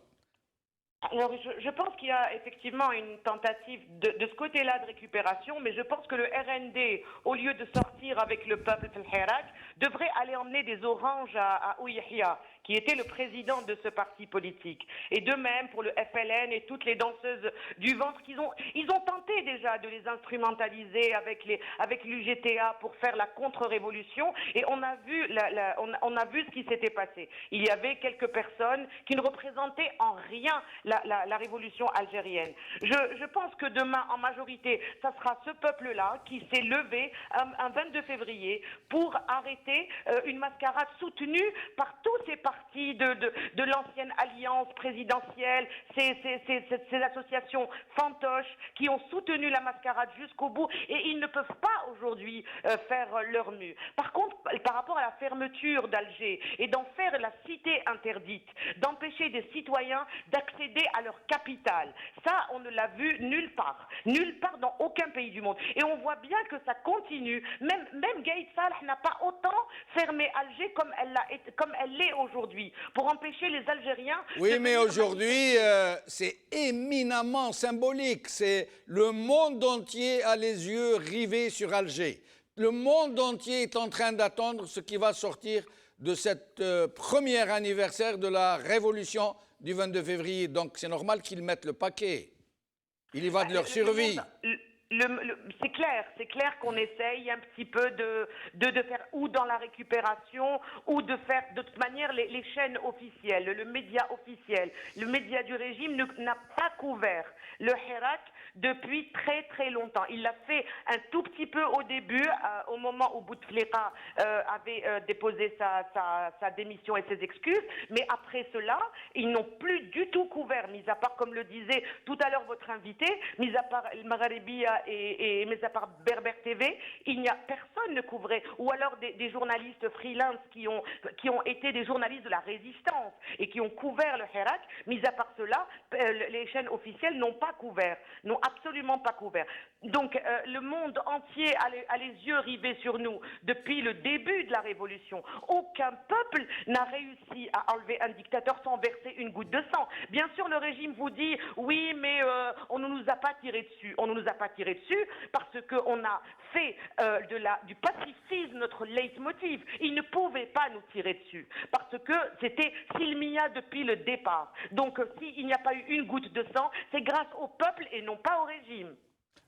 je pense qu'il y a effectivement une tentative de ce côté-là de récupération, mais je pense que le RND, au lieu de sortir avec le peuple del Hirak, devrait aller emmener des oranges à Ouyahia, qui était le président de ce parti politique. Et de même pour le FLN et toutes les danseuses du ventre, ils ont tenté déjà de les instrumentaliser avec l'UGTA pour faire la contre-révolution, et on a vu ce qui s'était passé. Il y avait quelques personnes qui ne représentaient en rien la révolution algérienne. Je pense que demain, en majorité, ça sera ce peuple-là qui s'est levé un 22 février pour arrêter une mascarade soutenue par tous ces partis de l'ancienne alliance présidentielle, ces associations fantoches qui ont soutenu la mascarade jusqu'au bout, et ils ne peuvent pas aujourd'hui faire leur mue. Par contre, par rapport à la fermeture d'Alger et d'en faire la cité interdite, d'empêcher des citoyens d'accéder à leur capitale, ça on ne l'a vu nulle part dans aucun pays du monde, et on voit bien que ça continue. Même Gaïd Salah n'a pas autant fermé Alger comme elle l'est aujourd'hui, pour empêcher les Algériens. Oui, mais aujourd'hui c'est éminemment symbolique. C'est le monde entier a les yeux rivés sur Alger. Le monde entier est en train d'attendre ce qui va sortir de cette premier anniversaire de la révolution du 22 février. Donc c'est normal qu'ils mettent le paquet. Il y va de leur survie. C'est clair qu'on essaye un petit peu de faire, ou dans la récupération, ou de faire de toute manière les chaînes officielles, le média officiel. Le média du régime n'a pas couvert le Hirak depuis très très longtemps. Il l'a fait un tout petit peu au début, au moment où Bouteflika avait déposé sa démission et ses excuses, mais après cela, ils n'ont plus du tout couvert, mis à part, comme le disait tout à l'heure votre invité, mis à part El Magharibiya et mis à part Berber TV, personne ne couvrait, ou alors des journalistes freelance qui ont été des journalistes de la résistance et qui ont couvert le Hirak. Mis à part cela, les chaînes officielles n'ont pas couvert, n'ont absolument pas couvert. Donc le monde entier a les yeux rivés sur nous depuis le début de la révolution. Aucun peuple n'a réussi à enlever un dictateur sans verser une goutte de sang. Bien sûr, le régime vous dit oui, mais on ne nous a pas tiré dessus. On ne nous a pas tiré tirer dessus parce qu'on a fait du pacifisme notre leitmotiv. Ils ne pouvaient pas nous tirer dessus parce que c'était Silmia depuis le départ. Donc s'il n'y a pas eu une goutte de sang, c'est grâce au peuple et non pas au régime.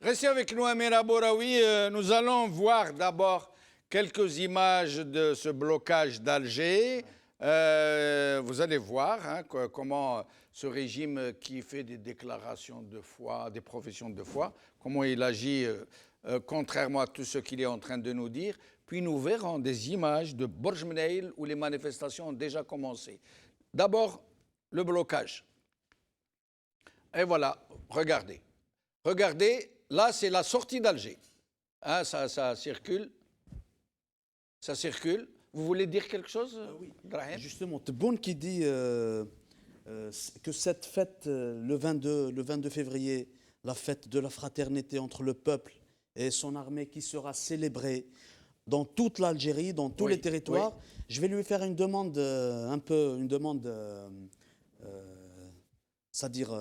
Restez avec nous, Amira Bouraoui. Nous allons voir d'abord quelques images de ce blocage d'Alger. Vous allez voir comment ce régime qui fait des déclarations de foi, des professions de foi, comment il agit contrairement à tout ce qu'il est en train de nous dire. Puis nous verrons des images de Borj Menaïl où les manifestations ont déjà commencé. D'abord, le blocage. Et voilà, regardez. Regardez, là c'est la sortie d'Alger. Hein, ça circule. Ça circule. Vous voulez dire quelque chose, Oui, Brahim? justement, Tebboune qui dit que cette fête, le 22 février, la fête de la fraternité entre le peuple et son armée qui sera célébrée dans toute l'Algérie, dans tous les territoires. Oui. Je vais lui faire une demande, c'est-à-dire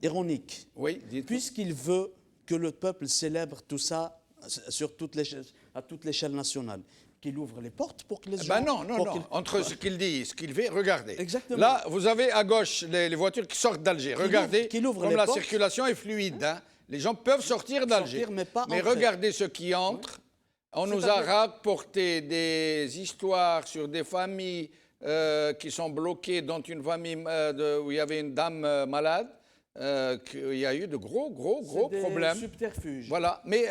ironique. Oui, puisqu'il veut que le peuple célèbre tout ça à toute l'échelle nationale, qu'il ouvre les portes pour que les gens... Non. Entre ce qu'il dit et ce qu'il fait, regardez. Exactement. Là, vous avez à gauche les voitures qui sortent d'Alger. Regardez, comme la circulation est fluide. Hein. Les gens peuvent sortir d'Alger. Mais regardez ceux qui entrent. On nous a rapporté des histoires sur des familles qui sont bloquées, dont une famille où il y avait une dame malade. Il y a eu de gros problèmes. Subterfuges. Voilà, mais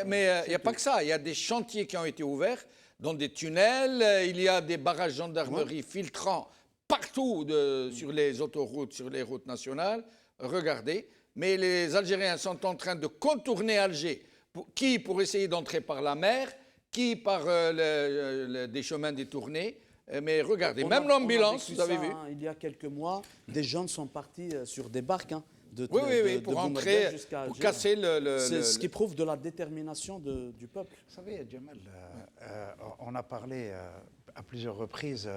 il n'y a pas que ça. Il y a des chantiers qui ont été ouverts dans des tunnels. Il y a des barrages gendarmerie filtrants partout sur les autoroutes, sur les routes nationales. Regardez. Mais les Algériens sont en train de contourner Alger. Qui pour essayer d'entrer par la mer, qui par des chemins détournés. Mais regardez, même l'ambulance, vous avez vu. Il y a quelques mois, des gens sont partis sur des barques. Oui, pour entrer, pour casser C'est ce qui prouve de la détermination du peuple. Vous savez, Jamal, on a parlé à plusieurs reprises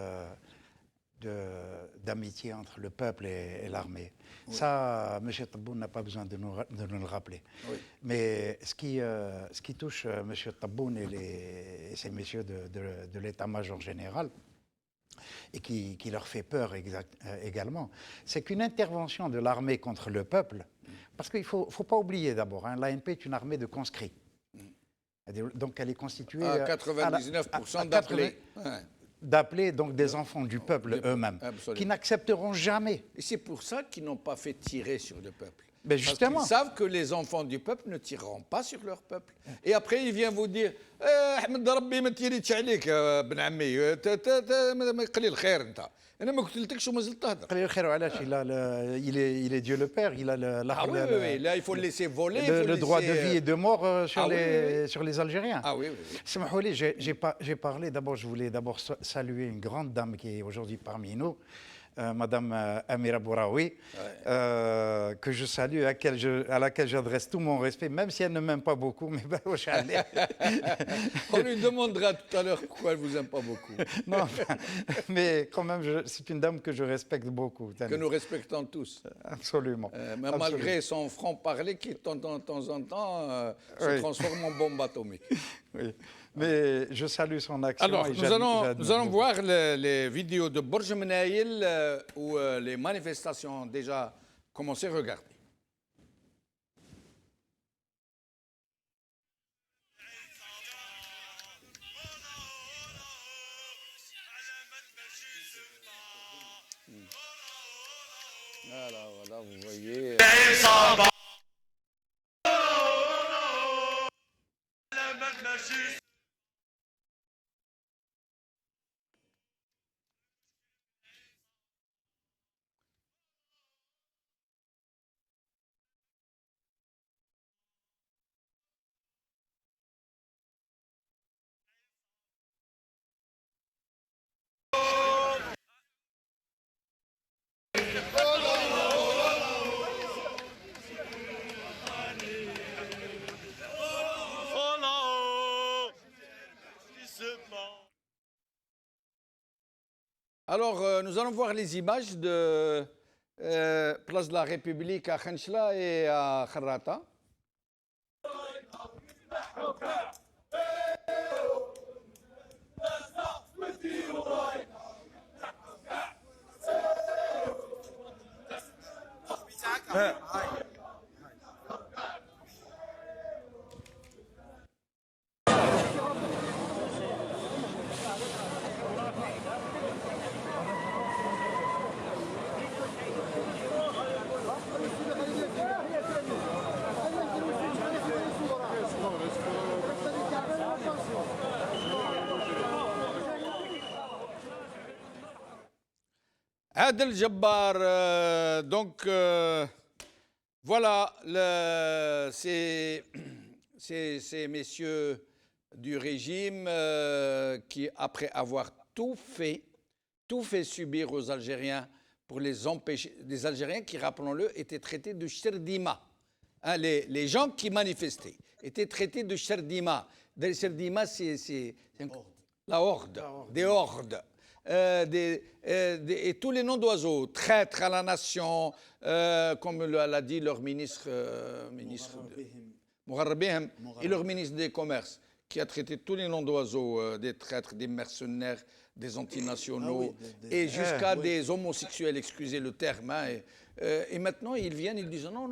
d'amitié entre le peuple et l'armée. Oui. Ça, M. Tebboune n'a pas besoin de nous le rappeler. Oui. Mais ce qui touche M. Tebboune et ces messieurs de l'état-major général, et qui leur fait peur également, c'est qu'une intervention de l'armée contre le peuple, parce qu'il ne faut pas oublier d'abord, l'ANP est une armée de conscrits. Donc elle est constituée à 99% d'appelés, donc des enfants du peuple eux-mêmes, qui n'accepteront jamais. Et c'est pour ça qu'ils n'ont pas fait tirer sur le peuple. Mais justement. Parce qu'ils savent que les enfants du peuple ne tireront pas sur leur peuple. Et après, il vient vous dire Ahmed Rabbi, ma tirيتش عليك ابن عمي قليل الخير انت. انا ما قلتلكش وما زلت تهضر. قليل الخير وعلاش il est Dieu le Père, il a oui, là il faut le laisser voler le droit de vie et de mort sur les Algériens. Ah oui. Smahou li, j'ai parlé d'abord, je voulais d'abord saluer une grande dame qui est aujourd'hui parmi nous. Madame Amira Bouraoui, que je salue, à laquelle j'adresse tout mon respect, même si elle ne m'aime pas beaucoup. Mais ben, on lui demandera tout à l'heure pourquoi elle ne vous aime pas beaucoup. Non, mais quand même, c'est une dame que je respecte beaucoup. Que nous respectons tous. Absolument. Mais malgré son franc-parler qui, de temps en temps, se transforme en bombe atomique. Oui. Mais je salue son action. Alors, nous allons voir les vidéos de Borj Menaïl où les manifestations ont déjà commencé. Regardez. Voilà, vous voyez. Alors, nous allons voir les images de Place de la République à Khenchela et à Kharrata. Adel Jabbar, donc voilà, ces messieurs du régime qui, après avoir tout fait subir aux Algériens pour les empêcher, des Algériens qui, rappelons-le, étaient traités de Cherdima. Hein, les gens qui manifestaient étaient traités de Cherdima. Cherdima, c'est la horde, des hordes. Et tous les noms d'oiseaux, traîtres à la nation, comme l'a dit leur ministre Mourarrabihem, et leur ministre des Commerces, qui a traité tous les noms d'oiseaux, des traîtres, des mercenaires, des antinationaux, et jusqu'à des homosexuels, excusez le terme. Hein, et maintenant, ils viennent, ils disent non,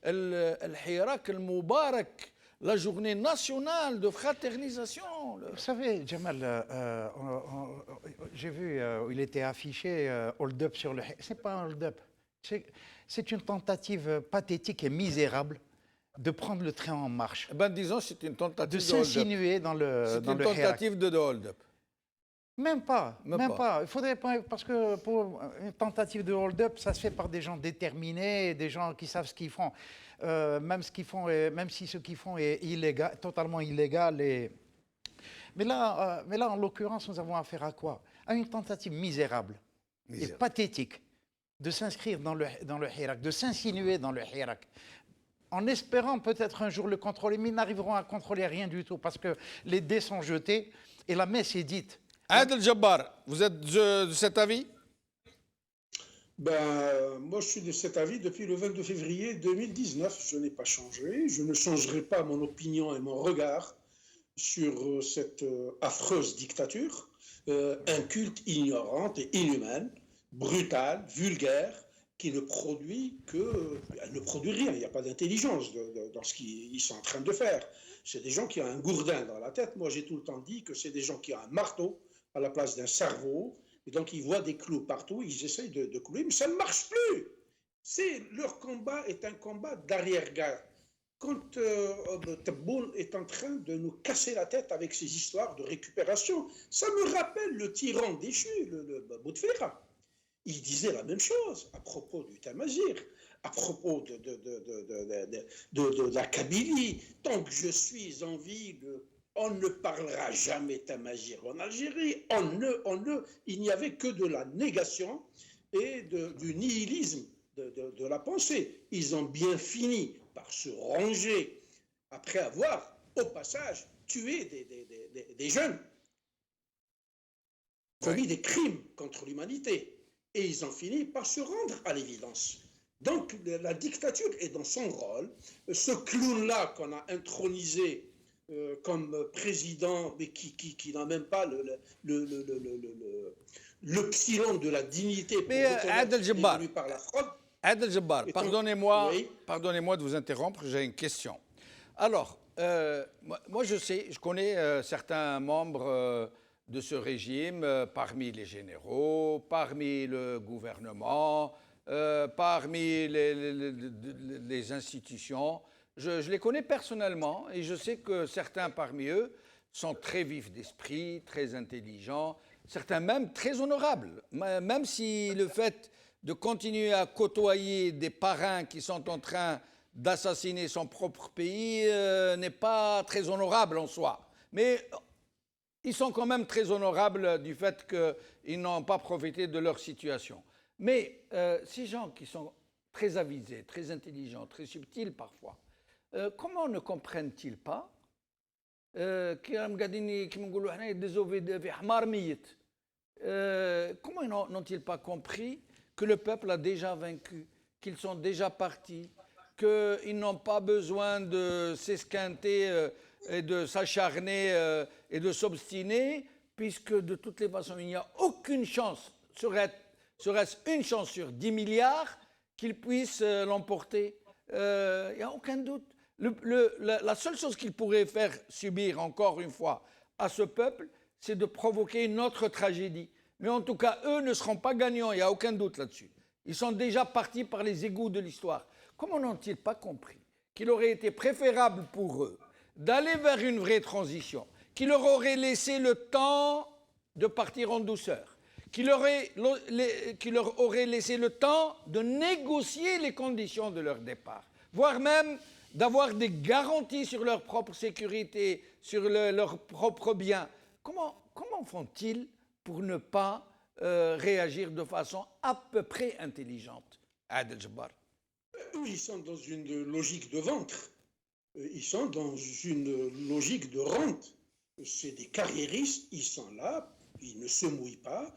Al-Hirak al-Mubarak, la journée nationale de fraternisation. Vous savez, Jamal, j'ai vu où il était affiché hold-up sur le... C'est pas un hold-up. C'est une tentative pathétique et misérable de prendre le train en marche. Ben disons, c'est une tentative de s'insinuer dans le C'est une tentative de hold-up. Même pas. Il faudrait pas, parce que pour une tentative de hold-up, ça se fait par des gens déterminés, des gens qui savent ce qu'ils font. Même si ce qu'ils font est illégal, totalement illégal. Mais là, en l'occurrence, nous avons affaire à quoi? À une tentative misérable et pathétique de s'inscrire dans le Hirak, de s'insinuer dans le Hirak, en espérant peut-être un jour le contrôler, mais ils n'arriveront à contrôler rien du tout parce que les dés sont jetés et la messe est dite. Adel Jabbar, vous êtes de cet avis? Moi, je suis de cet avis depuis le 22 février 2019. Je n'ai pas changé. Je ne changerai pas mon opinion et mon regard sur cette affreuse dictature, inculte, ignorante et inhumaine, brutale, vulgaire, qui ne produit elle ne produit rien. Il n'y a pas d'intelligence dans ce qu'ils sont en train de faire. C'est des gens qui ont un gourdin dans la tête. Moi, j'ai tout le temps dit que c'est des gens qui ont un marteau à la place d'un cerveau. Et donc, ils voient des clous partout, ils essayent de clouer, mais ça ne marche plus. Leur combat est un combat d'arrière-garde. Quand Tebboune est en train de nous casser la tête avec ses histoires de récupération, ça me rappelle le tyran déchu, le Bouteflika. Il disait la même chose à propos du Tamazir, à propos de la Kabylie. Tant que je suis en vie, on ne parlera jamais Tamazir en Algérie. Il n'y avait que de la négation et du nihilisme de la pensée. Ils ont bien fini par se ranger après avoir, au passage, tué des jeunes, commis des crimes contre l'humanité. Et ils ont fini par se rendre à l'évidence. Donc la dictature est dans son rôle. Ce clown-là qu'on a intronisé comme président, mais qui n'a même pas l'epsilon de la dignité pour Adel Jabbar, par la fraude. Adel Jabbar, pardonnez-moi de vous interrompre, j'ai une question. Alors, moi je connais certains membres de ce régime, parmi les généraux, parmi le gouvernement, parmi les institutions. Je les connais personnellement et je sais que certains parmi eux sont très vifs d'esprit, très intelligents, certains même très honorables. Même si le fait de continuer à côtoyer des parrains qui sont en train d'assassiner son propre pays n'est pas très honorable en soi. Mais ils sont quand même très honorables du fait qu'ils n'ont pas profité de leur situation. Mais ces gens qui sont très avisés, très intelligents, très subtils parfois, comment ne comprennent-ils pas comment n'ont-ils pas compris que le peuple a déjà vaincu, qu'ils sont déjà partis, qu'ils n'ont pas besoin de s'esquinter et de s'acharner et de s'obstiner, puisque de toutes les façons, il n'y a aucune chance, serait-ce une chance sur 10 milliards, qu'ils puissent l'emporter. Il n'y a aucun doute. La seule chose qu'ils pourraient faire subir, encore une fois, à ce peuple, c'est de provoquer une autre tragédie. Mais en tout cas, eux ne seront pas gagnants, il n'y a aucun doute là-dessus. Ils sont déjà partis par les égouts de l'histoire. Comment n'ont-ils pas compris qu'il aurait été préférable pour eux d'aller vers une vraie transition, qui leur aurait laissé le temps de partir en douceur, qui leur aurait laissé le temps de négocier les conditions de leur départ, voire même d'avoir des garanties sur leur propre sécurité, sur leurs propres biens. Comment font-ils pour ne pas réagir de façon à peu près intelligente, Adel Jabbar? Ils sont dans une logique de ventre. Ils sont dans une logique de rente. C'est des carriéristes, ils sont là, ils ne se mouillent pas,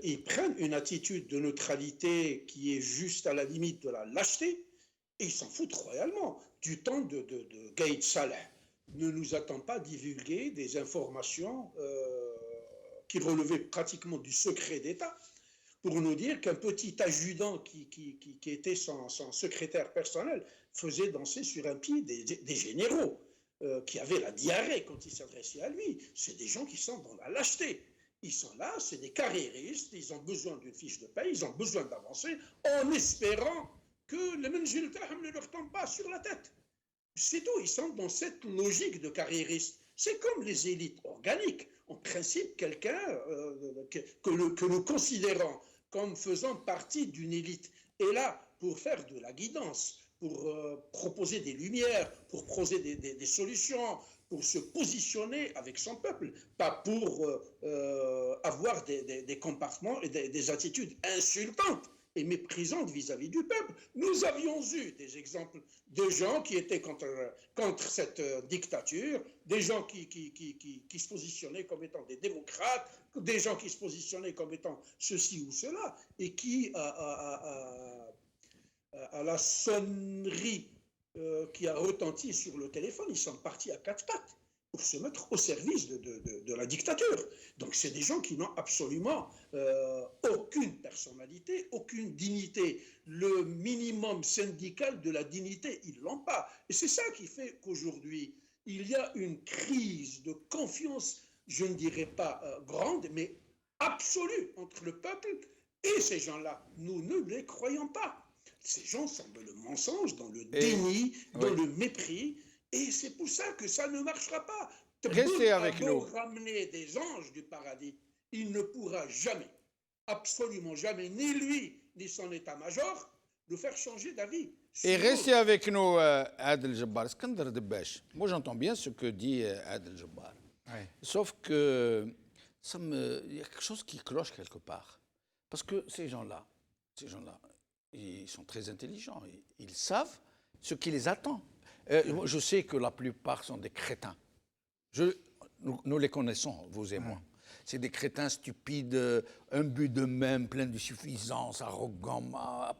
ils prennent une attitude de neutralité qui est juste à la limite de la lâcheté, et ils s'en foutent royalement. Du temps de Gaïd Salah, ne nous attend pas divulguer des informations qui relevaient pratiquement du secret d'État, pour nous dire qu'un petit adjudant qui était son secrétaire personnel faisait danser sur un pied des généraux qui avaient la diarrhée quand ils s'adressaient à lui. C'est des gens qui sont dans la lâcheté. Ils sont là, c'est des carriéristes, ils ont besoin d'une fiche de paie, ils ont besoin d'avancer en espérant que les résultats ne leur tombent pas sur la tête. C'est tout, ils sont dans cette logique de carriériste. C'est comme les élites organiques. En principe, quelqu'un que nous considérons comme faisant partie d'une élite est là pour faire de la guidance, pour proposer des lumières, pour proposer des solutions, pour se positionner avec son peuple, pas pour avoir des comportements et des attitudes insultantes et méprisantes vis-à-vis du peuple. Nous avions eu des exemples de gens qui étaient contre cette dictature, des gens qui se positionnaient comme étant des démocrates, des gens qui se positionnaient comme étant ceci ou cela, et qui, à la sonnerie qui a retenti sur le téléphone, ils sont partis à quatre pattes pour se mettre au service de la dictature. Donc c'est des gens qui n'ont absolument aucune personnalité, aucune dignité. Le minimum syndical de la dignité, ils ne l'ont pas. Et c'est ça qui fait qu'aujourd'hui, il y a une crise de confiance, je ne dirais pas grande, mais absolue entre le peuple et ces gens-là. Nous ne les croyons pas. Ces gens sont dans le mensonge, dans le déni, dans le mépris. Et c'est pour ça que ça ne marchera pas. Restez avec nous. Ramener des anges du paradis, il ne pourra jamais, absolument jamais, ni lui, ni son état-major, nous faire changer d'avis. Et restez avec nous, Adel Jabbar. Skandar Debesh. Moi, j'entends bien ce que dit Adel Jabbar. Oui. Sauf que il y a quelque chose qui cloche quelque part. Parce que ces gens-là, ils sont très intelligents. Ils savent ce qui les attend. Je sais que la plupart sont des crétins. Nous les connaissons, vous et moi. C'est des crétins stupides, imbus d'eux-mêmes, pleins de suffisance, arrogants,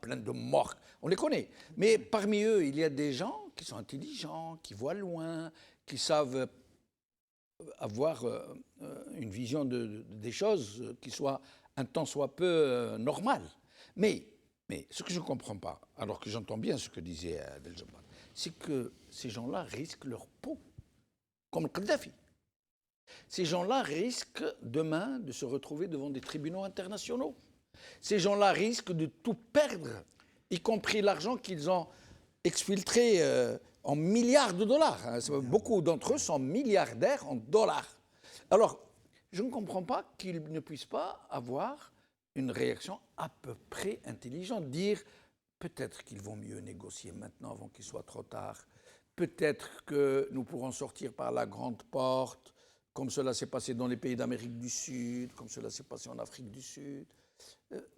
pleins de morques. On les connaît. Mais parmi eux, il y a des gens qui sont intelligents, qui voient loin, qui savent avoir une vision des choses qui soit un tant soit peu normale. Mais ce que je ne comprends pas, alors que j'entends bien ce que disait Adel Jabbar, c'est que ces gens-là risquent leur peau, comme Kadhafi. Ces gens-là risquent demain de se retrouver devant des tribunaux internationaux. Ces gens-là risquent de tout perdre, y compris l'argent qu'ils ont exfiltré en milliards de dollars. Beaucoup d'entre eux sont milliardaires en dollars. Alors, je ne comprends pas qu'ils ne puissent pas avoir une réaction à peu près intelligente, dire peut-être qu'il vaut mieux négocier maintenant avant qu'il soit trop tard, peut-être que nous pourrons sortir par la grande porte, comme cela s'est passé dans les pays d'Amérique du Sud, comme cela s'est passé en Afrique du Sud.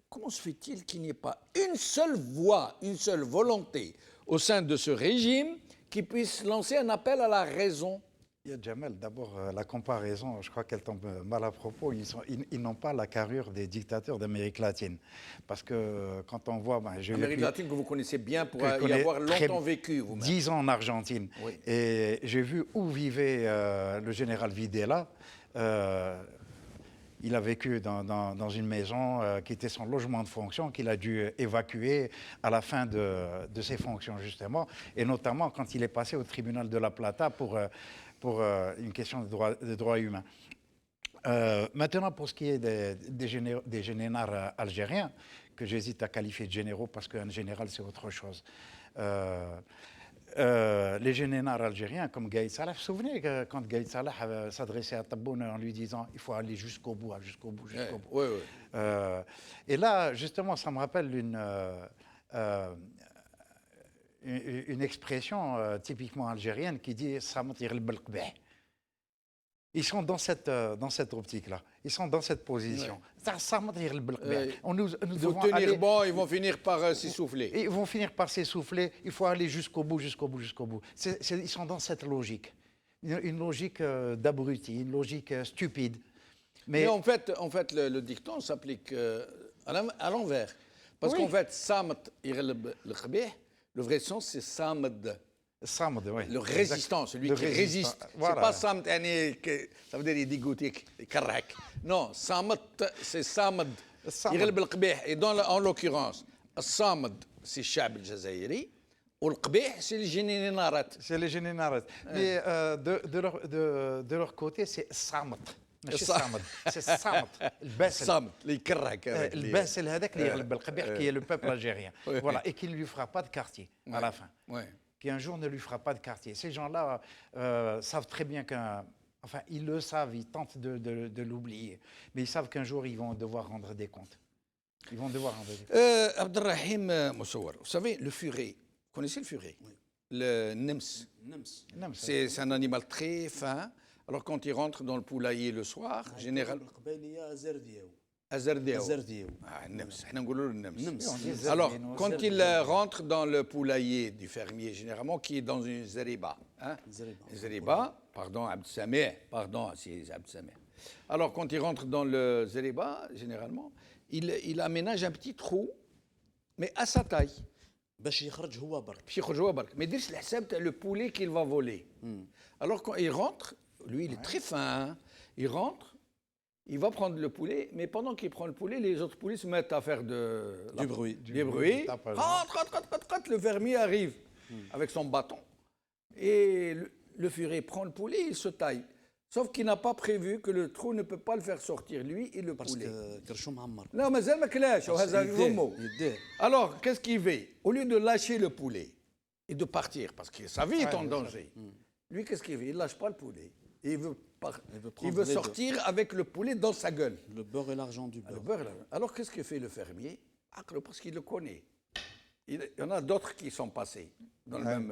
Comment se fait-il qu'il n'y ait pas une seule voix, une seule volonté au sein de ce régime qui puisse lancer un appel à la raison Il y a Jamel, d'abord, la comparaison, je crois qu'elle tombe mal à propos. Ils n'ont pas la carrure des dictateurs d'Amérique latine. Parce que quand on voit... j'ai Amérique vécu- latine que vous connaissez bien pour que je y connais avoir très- longtemps vécu, vous-même. 10 ans en Argentine. Oui. Et j'ai vu où vivait le général Videla. Il a vécu dans une maison qui était son logement de fonction, qu'il a dû évacuer à la fin de ses fonctions, justement, et notamment quand il est passé au tribunal de La Plata pour une question de droits humains. Maintenant, pour ce qui est des généraux algériens, que j'hésite à qualifier de généraux parce qu'un général, c'est autre chose. Les généraux algériens comme Gaïd Salah, vous vous souvenez que quand Gaïd Salah s'adressait à Tebboune en lui disant il faut aller jusqu'au bout, jusqu'au bout, jusqu'au bout. Oui, oui. Et là, justement, ça me rappelle une expression typiquement algérienne qui dit Samat yaghleb al-qbih. Ils sont dans cette optique-là. Ils sont dans cette position. Samat yaghleb al-qbih. Nous Vous devons tenir aller- bon, ils vont finir par s'essouffler. Ils vont finir par s'essouffler. Il faut aller jusqu'au bout, jusqu'au bout, jusqu'au bout. Ils sont dans cette logique. Une logique d'abruti, une logique stupide. Mais en fait, le dicton s'applique à l'envers. Parce Oui. qu'en fait, Samat yaghleb al-qbih, le vrai sens, c'est Samad. Samad, oui. Le résistant, celui Le qui résistant, résiste. voilà. C'est pas Samad, ça veut dire il est dégoûté, il carraque. Non, Samad, c'est Samad. Samad. يغلب القبيح. Et en l'occurrence, الصامد, c'est الشعب الجزائري. والقبيح, c'est les générates. C'est les généraux. Mais de leur côté, c'est Samad. ماشي الصامد. Samad. C'est Samad. الباسل. الصامد, اللي يكرهك. هذاك اللي- الباسل هذاك اللي يغلب القبيح qui est le peuple algérien. Oui. Voilà. Et qui ne lui fera pas de quartier à la fin. Ouais. Qui un jour ne lui fera pas de quartier. Ces gens-là savent très bien enfin, ils le savent, ils tentent de l'oublier. Mais ils savent qu'un jour, ils vont devoir rendre des comptes. Ils vont devoir rendre des comptes. Abdelrahim Moussour, vous savez, le furet, vous connaissez le furet? Le nems. نمس C'est un animal très fin. Alors quand il rentre dans le poulailler le soir, général... القبائليه زرديو Azardéo. زرديو Ah, nems. حنا نقولوا له nems. نمس On dit Alors, Zerbino, quand Zerbino. il rentre dans le poulailler du fermier, généralement, qui est dans une zeriba, hein? Zeriba, pardon, Abd Sameh, pardon, c'est Abd Sameh. Alors, quand il rentre dans le zeriba, généralement, il aménage un petit trou, mais à sa taille. باش يخرج هو برك Puis, il rejoue, mais dis le حساب تاع le poulet qu'il va voler. Alors, quand il rentre, lui, il est très fin, hein. Il rentre, il va prendre le poulet, mais pendant qu'il prend le poulet, les autres poulets se mettent à faire du bruit des bruits. tapage. Rentre, le fermier arrive avec son bâton. Et le furet prend le poulet et il se taille. Sauf qu'il n'a pas prévu que le trou ne peut pas le faire sortir, lui et le poulet. باسكو كرشو معمر Non, mais c'est ماكلاش وهذا فمو. يديه Alors, qu'est-ce qu'il fait? Au lieu de lâcher le poulet et de partir, parce que sa vie est en danger, lui, qu'est-ce qu'il fait? Il ne lâche pas le poulet. Et il veut prendre les deux. sortir avec le poulet dans sa gueule. le beurre et l'argent du Le beurre beurre, là. Alors, qu'est-ce que fait le fermier? Parce qu'il le connaît. Il y en a d'autres qui sont passés dans le même...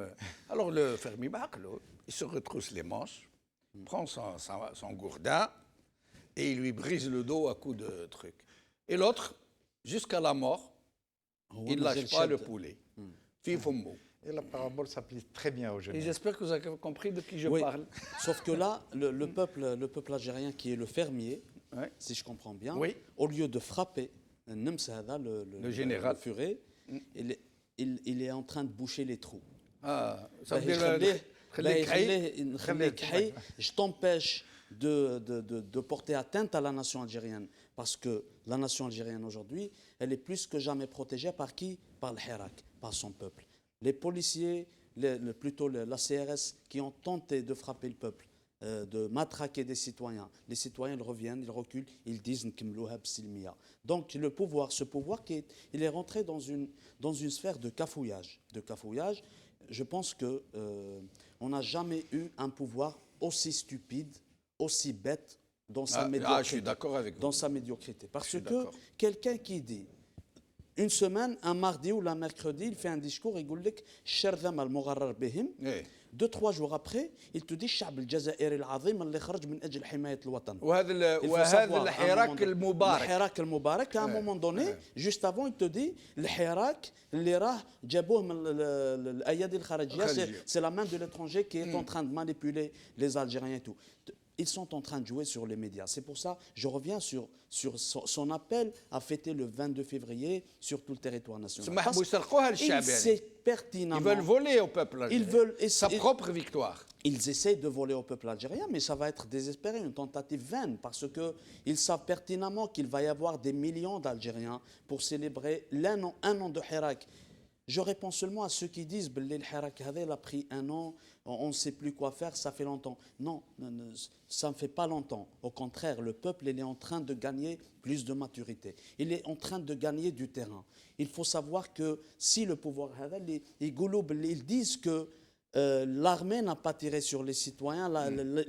Alors, le fermier, il se retrousse les manches, prend son gourdin et il lui brise le dos à coups de truc. Et l'autre, jusqu'à la mort, il ne lâche pas le poulet. Fifombo. Et la parabole s'applique très bien aux jeunes. Et j'espère que vous avez compris de qui je Oui. parle. Sauf que là, le peuple algérien qui est le fermier, Ouais. si je comprends bien, Oui. au lieu de frapper Nems Hada, Le général. le furet, il est en train de boucher les trous. Ah, ça Bah, veut dire... يخليه- خليك bah, حي. يخليه كحي. Je t'empêche de porter atteinte à la nation algérienne, parce que la nation algérienne aujourd'hui, elle est plus que jamais protégée par qui? Par le Hirak, par son peuple. Les policiers, plutôt la CRS, qui ont tenté de frapper le peuple, de matraquer des citoyens. Les citoyens, ils reviennent, ils reculent, ils disent Nkemlouha b'silmiya. Donc le pouvoir, ce pouvoir, il est rentré dans une sphère de cafouillage. Je pense que on n'a jamais eu un pouvoir aussi stupide, aussi bête dans sa médiocrité. Je suis d'accord avec vous. Dans sa médiocrité. Parce suis que d'accord. quelqu'un qui dit une semaine, un mardi ou un mercredi, il fait un discours, il dit Sherdam al-Mugharrar bihim. إيه. 2-3 jours après, il te dit الشعب الجزائري العظيم اللي خرج من اجل حمايه الوطن. وهذا Il faut وهذا savoir, الحراك المبارك. الحراك المبارك, à un moment donné, juste avant, il te dit الحراك اللي راه جابوه من الايادي الخارجيه, c'est la main de l'étranger qui est en train de manipuler les Algériens et tout. Ils sont en train de jouer sur les médias. C'est pour ça, je reviens sur son appel à fêter le 22 février sur tout le territoire national. سمح بيسرقوها Il للشعب sait يعني. Ils pertinemment. veulent voler au peuple Ils algérien veulent sa propre victoire. Ils essayent de voler au peuple algérien, mais ça va être désespéré, une tentative vaine, parce qu'ils savent pertinemment qu'il va y avoir des millions d'Algériens pour célébrer un an de Hirak. Je réponds seulement à ceux qui disent que le Hirak a pris un an, on ne sait plus quoi faire, ça fait longtemps. Non, ça ne fait pas longtemps. Au contraire, le peuple il est en train de gagner plus de maturité. Il est en train de gagner du terrain. Il faut savoir que si le pouvoir, ils disent que l'armée n'a pas tiré sur les citoyens,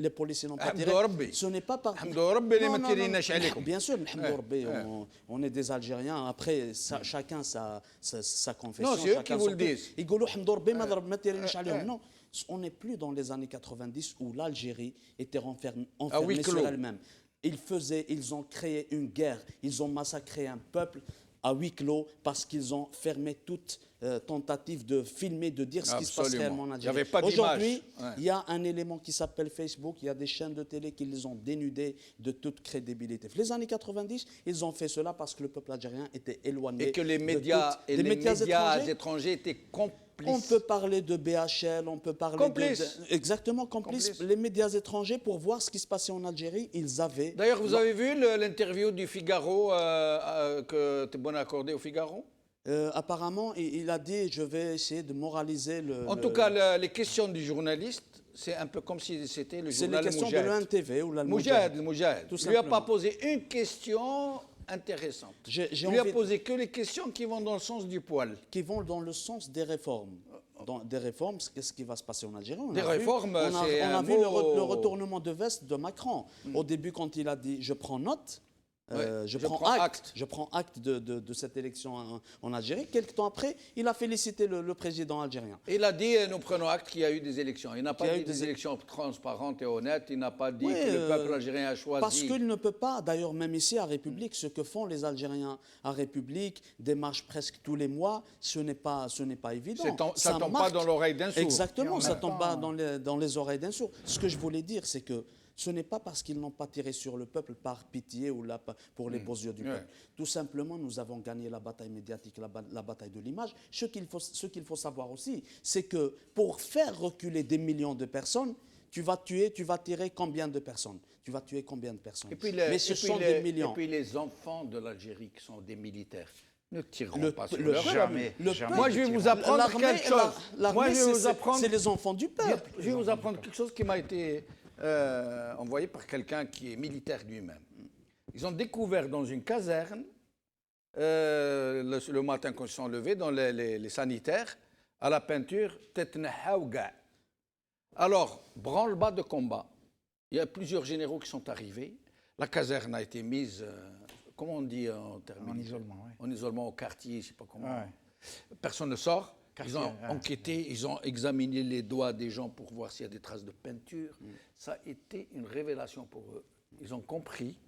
les policiers n'ont pas tiré. Ce n'est pas par... Bien sûr, on est des Algériens. Après, chacun sa confession. Non, c'est eux qui vous le disent. Non, on n'est plus dans les années 90 où l'Algérie était enfermée sur elle-même. Ils ont créé une guerre, ils ont massacré un peuple à huis clos parce qu'ils ont fermé toute tentative de filmer, de dire ce qui se passe réellement en Algérie. Aujourd'hui, il y a un élément qui s'appelle Facebook, il y a des chaînes de télé qui les ont dénudés de toute crédibilité. Les années 90, ils ont fait cela parce que le peuple algérien était éloigné. Et que les médias, les médias étrangers étaient complices. On peut parler de BHL, on peut parler exactement complices. Les médias étrangers, pour voir ce qui se passait en Algérie, ils avaient... D'ailleurs, vous avez vu l'interview du Figaro que Tebboune a accordé au Figaro? Apparemment, il a dit je vais essayer de moraliser le... En tout cas, les questions du journaliste, c'est un peu comme si c'était le journal Moujahid. C'est les questions de l'UNTV ou l'Al-Moujahid. Moujahid. Il lui a pas posé une question intéressante. Il lui a posé que les questions qui vont dans le sens du poil. Qui vont dans le sens des réformes. Des réformes, qu'est-ce qui va se passer en Algérie? On a vu le retournement de veste de Macron. Au début, quand il a dit je prends note, je prends acte de cette élection en Algérie. Quelques temps après, il a félicité le président algérien. Il a dit nous prenons acte qu'il y a eu des élections. Il n'a pas dit des élections transparentes et honnêtes. Il n'a pas dit que le peuple algérien a choisi. Parce qu'il ne peut pas, d'ailleurs même ici à République, ce que font les Algériens à République, des marches presque tous les mois, ce n'est pas évident. Ça ne tombe pas dans l'oreille d'un sourd. Exactement, ça ne tombe pas dans les oreilles d'un sourd. Ce que je voulais dire, c'est que ce n'est pas parce qu'ils n'ont pas tiré sur le peuple par pitié ou pour les beaux yeux du peuple. Tout simplement, nous avons gagné la bataille médiatique, la bataille de l'image. Ce qu'il faut savoir aussi, c'est que pour faire reculer des millions de personnes, tu vas tirer combien de personnes? Tu vas tuer combien de personnes? Mais ce sont des millions. Et puis les enfants de l'Algérie qui sont des militaires ne tireront pas sur leur jamais. Moi, je vais vous apprendre quelque chose. L'armée, c'est les enfants du peuple. Je vais vous apprendre quelque chose qui m'a été... envoyé par quelqu'un qui est militaire lui-même. Ils ont découvert dans une caserne, le matin quand ils sont levés, dans les sanitaires, à la peinture, Tetnahaouga. Alors, branle-bas de combat. Il y a plusieurs généraux qui sont arrivés. La caserne a été mise, comment on dit en termes en isolement, en isolement au quartier, je ne sais pas comment. Personne ne sort. Ils ont enquêté, ils ont examiné les doigts des gens pour voir s'il y a des traces de peinture. Ça a été une révélation pour eux. Ils ont compris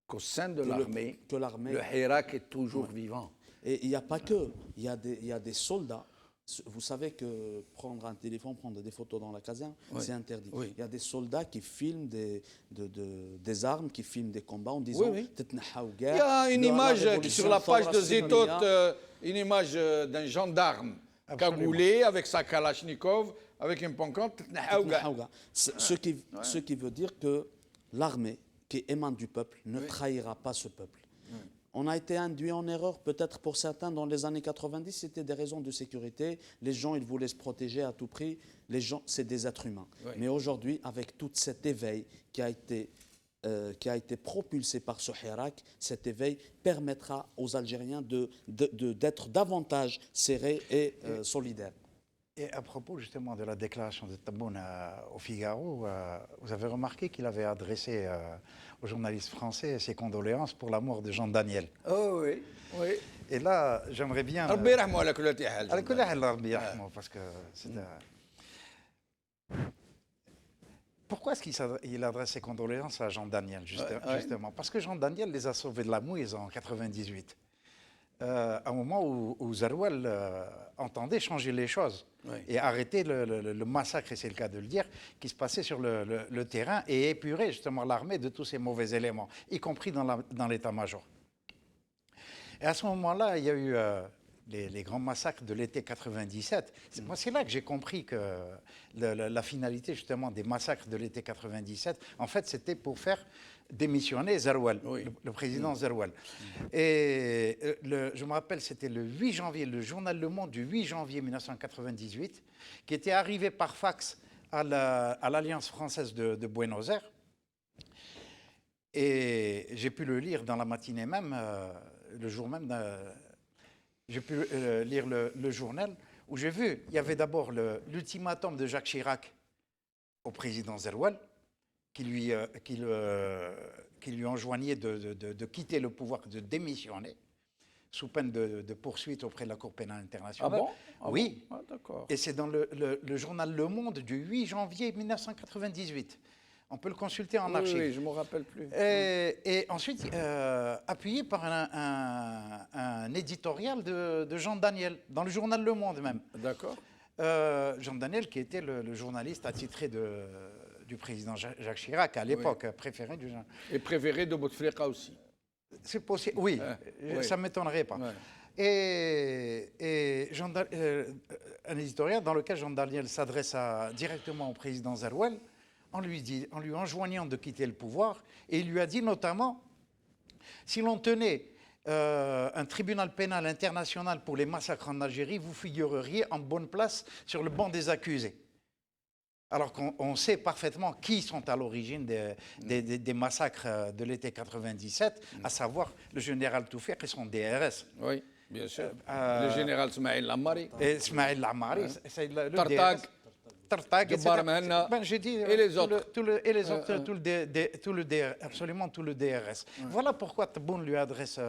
qu'au sein de l'armée, le Hirak est toujours vivant. Et il n'y a pas que. Il y a des soldats. Vous savez que prendre un téléphone, prendre des photos dans la caserne, c'est interdit. Il y a des soldats qui filment des armes, qui filment des combats en disant il y a une image sur la page de Zetot, une image d'un gendarme cagoulé avec sa Kalachnikov, avec une pancarte. Ce qui veut dire que l'armée qui émane du peuple ne trahira pas ce peuple. On a été induit en erreur, peut-être pour certains, dans les années 90, c'était des raisons de sécurité. Les gens, ils voulaient se protéger à tout prix. Les gens, c'est des êtres humains. Mais aujourd'hui, avec tout cet éveil qui a été propulsé par ce Hirak, cet éveil permettra aux Algériens d'être davantage serrés et solidaires. Et à propos justement de la déclaration de Tebboune au Figaro, vous avez remarqué qu'il avait adressé aux journalistes français ses condoléances pour la mort de Jean Daniel. Oh oui, oui. Et là, j'aimerais bien... ربي يرحمه على كل حال. على كل حال ربي يرحمه parce que c'est Pourquoi est-ce qu'il adresse ses condoléances à Jean Daniel, justement? Parce que Jean Daniel les a sauvés de la mouise en 98. À un moment où Zeroual entendait changer les choses et arrêter le massacre, et c'est le cas de le dire, qui se passait sur le terrain et épurer justement l'armée de tous ces mauvais éléments, y compris dans l'état-major. Et à ce moment-là, il y a eu les grands massacres de l'été 97. Moi, c'est là que j'ai compris que la finalité justement des massacres de l'été 97, en fait, c'était pour faire démissionner Zeroual, le président Zeroual. Et je me rappelle, c'était le 8 janvier, le journal Le Monde du 8 janvier 1998, qui était arrivé par fax à l'Alliance française de Buenos Aires. Et j'ai pu le lire dans la matinée même, le jour même. J'ai pu lire le journal où j'ai vu, il y avait d'abord l'ultimatum de Jacques Chirac au président Zeroual, qui lui enjoignait de quitter le pouvoir, de démissionner, sous peine de poursuite auprès de la Cour pénale internationale. Ah bon? Oui. Ah, d'accord. Et c'est dans le journal Le Monde du 8 janvier 1998. On peut le consulter en archive. Oui, je ne me rappelle plus. Et ensuite, appuyé par un éditorial de Jean Daniel, dans le journal Le Monde même. D'accord. Jean Daniel, qui était le journaliste attitré du président Jacques Chirac, à l'époque, préféré du genre. Et préféré de Bouteflika aussi. C'est possible, oui, ça ne m'étonnerait pas. Ouais. Et un éditorial dans lequel Jean Daniel s'adresse directement au président Zeroual, en lui enjoignant de quitter le pouvoir, et il lui a dit notamment, si l'on tenait un tribunal pénal international pour les massacres en Algérie, vous figureriez en bonne place sur le banc des accusés. Alors qu'on sait parfaitement qui sont à l'origine des massacres de l'été 97, à savoir le général Toufik et son DRS. Oui, bien sûr. Le général Smaïl Lamari. Et Smaïl Lamari, c'est le Tartag. DRS. Tartag, J'ai dit, et les autres. Absolument tout le DRS. Voilà pourquoi Tebboune lui adresse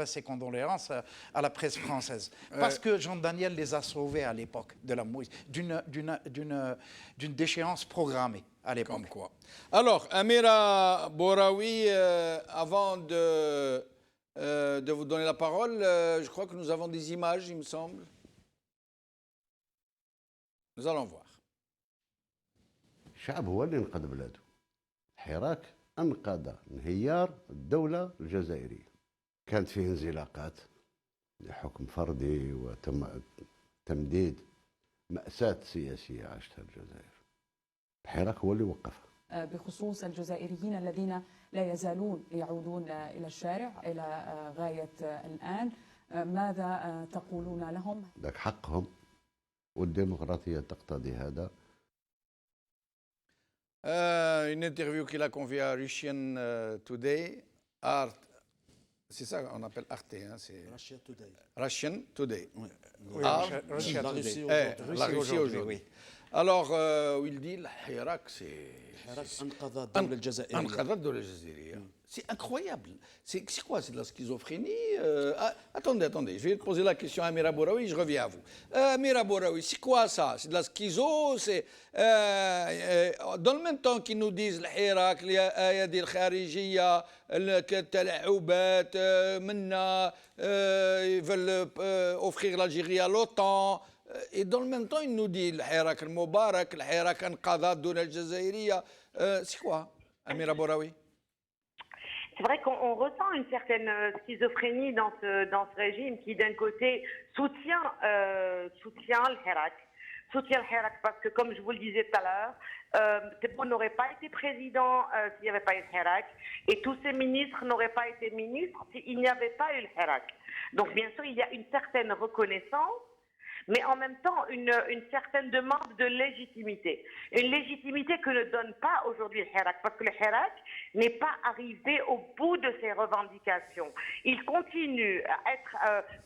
ses condoléances à la presse française. Parce que Jean Daniel les a sauvés à l'époque de la mouise, d'une déchéance programmée à l'époque. Comme quoi. Alors, Amira Boraoui, avant de vous donner la parole, je crois que nous avons des images, il me semble. Nous allons voir. الشعب هو اللي انقذ بلاده. الحراك انقذ انهيار الدولة الجزائرية. كانت فيه انزلاقات لحكم فردي وتمديد مأساة سياسية عاشتها الجزائر. الحراك هو اللي وقفها. بخصوص الجزائريين الذين لا يزالون يعودون إلى الشارع إلى غاية الآن، ماذا تقولون لهم؟ ذاك حقهم والديمقراطية تقتضي هذا. Une interview qu'il a confiée à Russian Today. C'est ça qu'on appelle Arte. Hein, Russia Today. Russian Today. Oui. Russia la Today. Russie La Russie aujourd'hui. Oui. Alors, où il dit, l'Irak, c'est... C'est incroyable. C'est quoi? C'est de la schizophrénie? Attendez, je vais poser la question à Amira Boraoui, je reviens à vous. Amira Boraoui, c'est quoi ça? C'est de la schizo? Dans le même temps qu'ils nous disent l'Irak, l'Ayadi al-Kharijiyya, التلاعبات منا, ils veulent offrir l'Algérie à l'OTAN. Et dans le même temps, il nous dit l'Hirak al-Mubarak, l'Hirak al-Qadha dun al-Jazairiya. C'est quoi, Amira Boraoui? C'est vrai qu'on ressent une certaine schizophrénie dans ce régime qui, d'un côté, soutient le Hirak. Soutient le Hirak parce que, comme je vous le disais tout à l'heure, Tebboune n'aurait pas été président s'il n'y avait pas eu le Hirak, et tous ses ministres n'auraient pas été ministres s'il n'y avait pas eu le Hirak. Donc, bien sûr, il y a une certaine reconnaissance, mais en même temps une certaine demande de légitimité. Une légitimité que ne donne pas aujourd'hui le Hirak, parce que le Hirak n'est pas arrivé au bout de ses revendications. Il continue à être,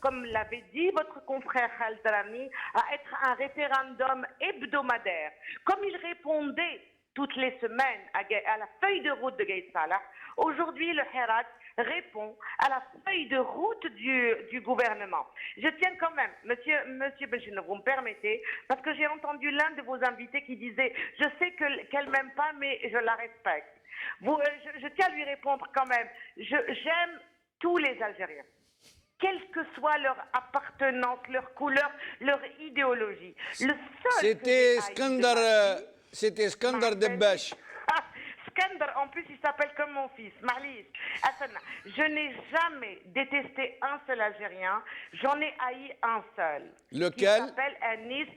comme l'avait dit votre confrère Khalid Rami, à être un référendum hebdomadaire. Comme il répondait toutes les semaines à la feuille de route de Gaïd Salah. Aujourd'hui, le Hirak répond à la feuille de route du gouvernement. Je tiens quand même, monsieur Benchenouf, vous me permettez, parce que j'ai entendu l'un de vos invités qui disait « Je sais qu'elle ne m'aime pas, mais je la respecte ». Je tiens à lui répondre quand même. J'aime tous les Algériens, quelle que soit leur appartenance, leur couleur, leur idéologie. Le seul C'était Skandar Debbache. Skandar, en plus, il s'appelle comme mon fils, Malish. Je n'ai jamais détesté un seul Algérien, j'en ai haï un seul. Lequel? Il s'appelle Anis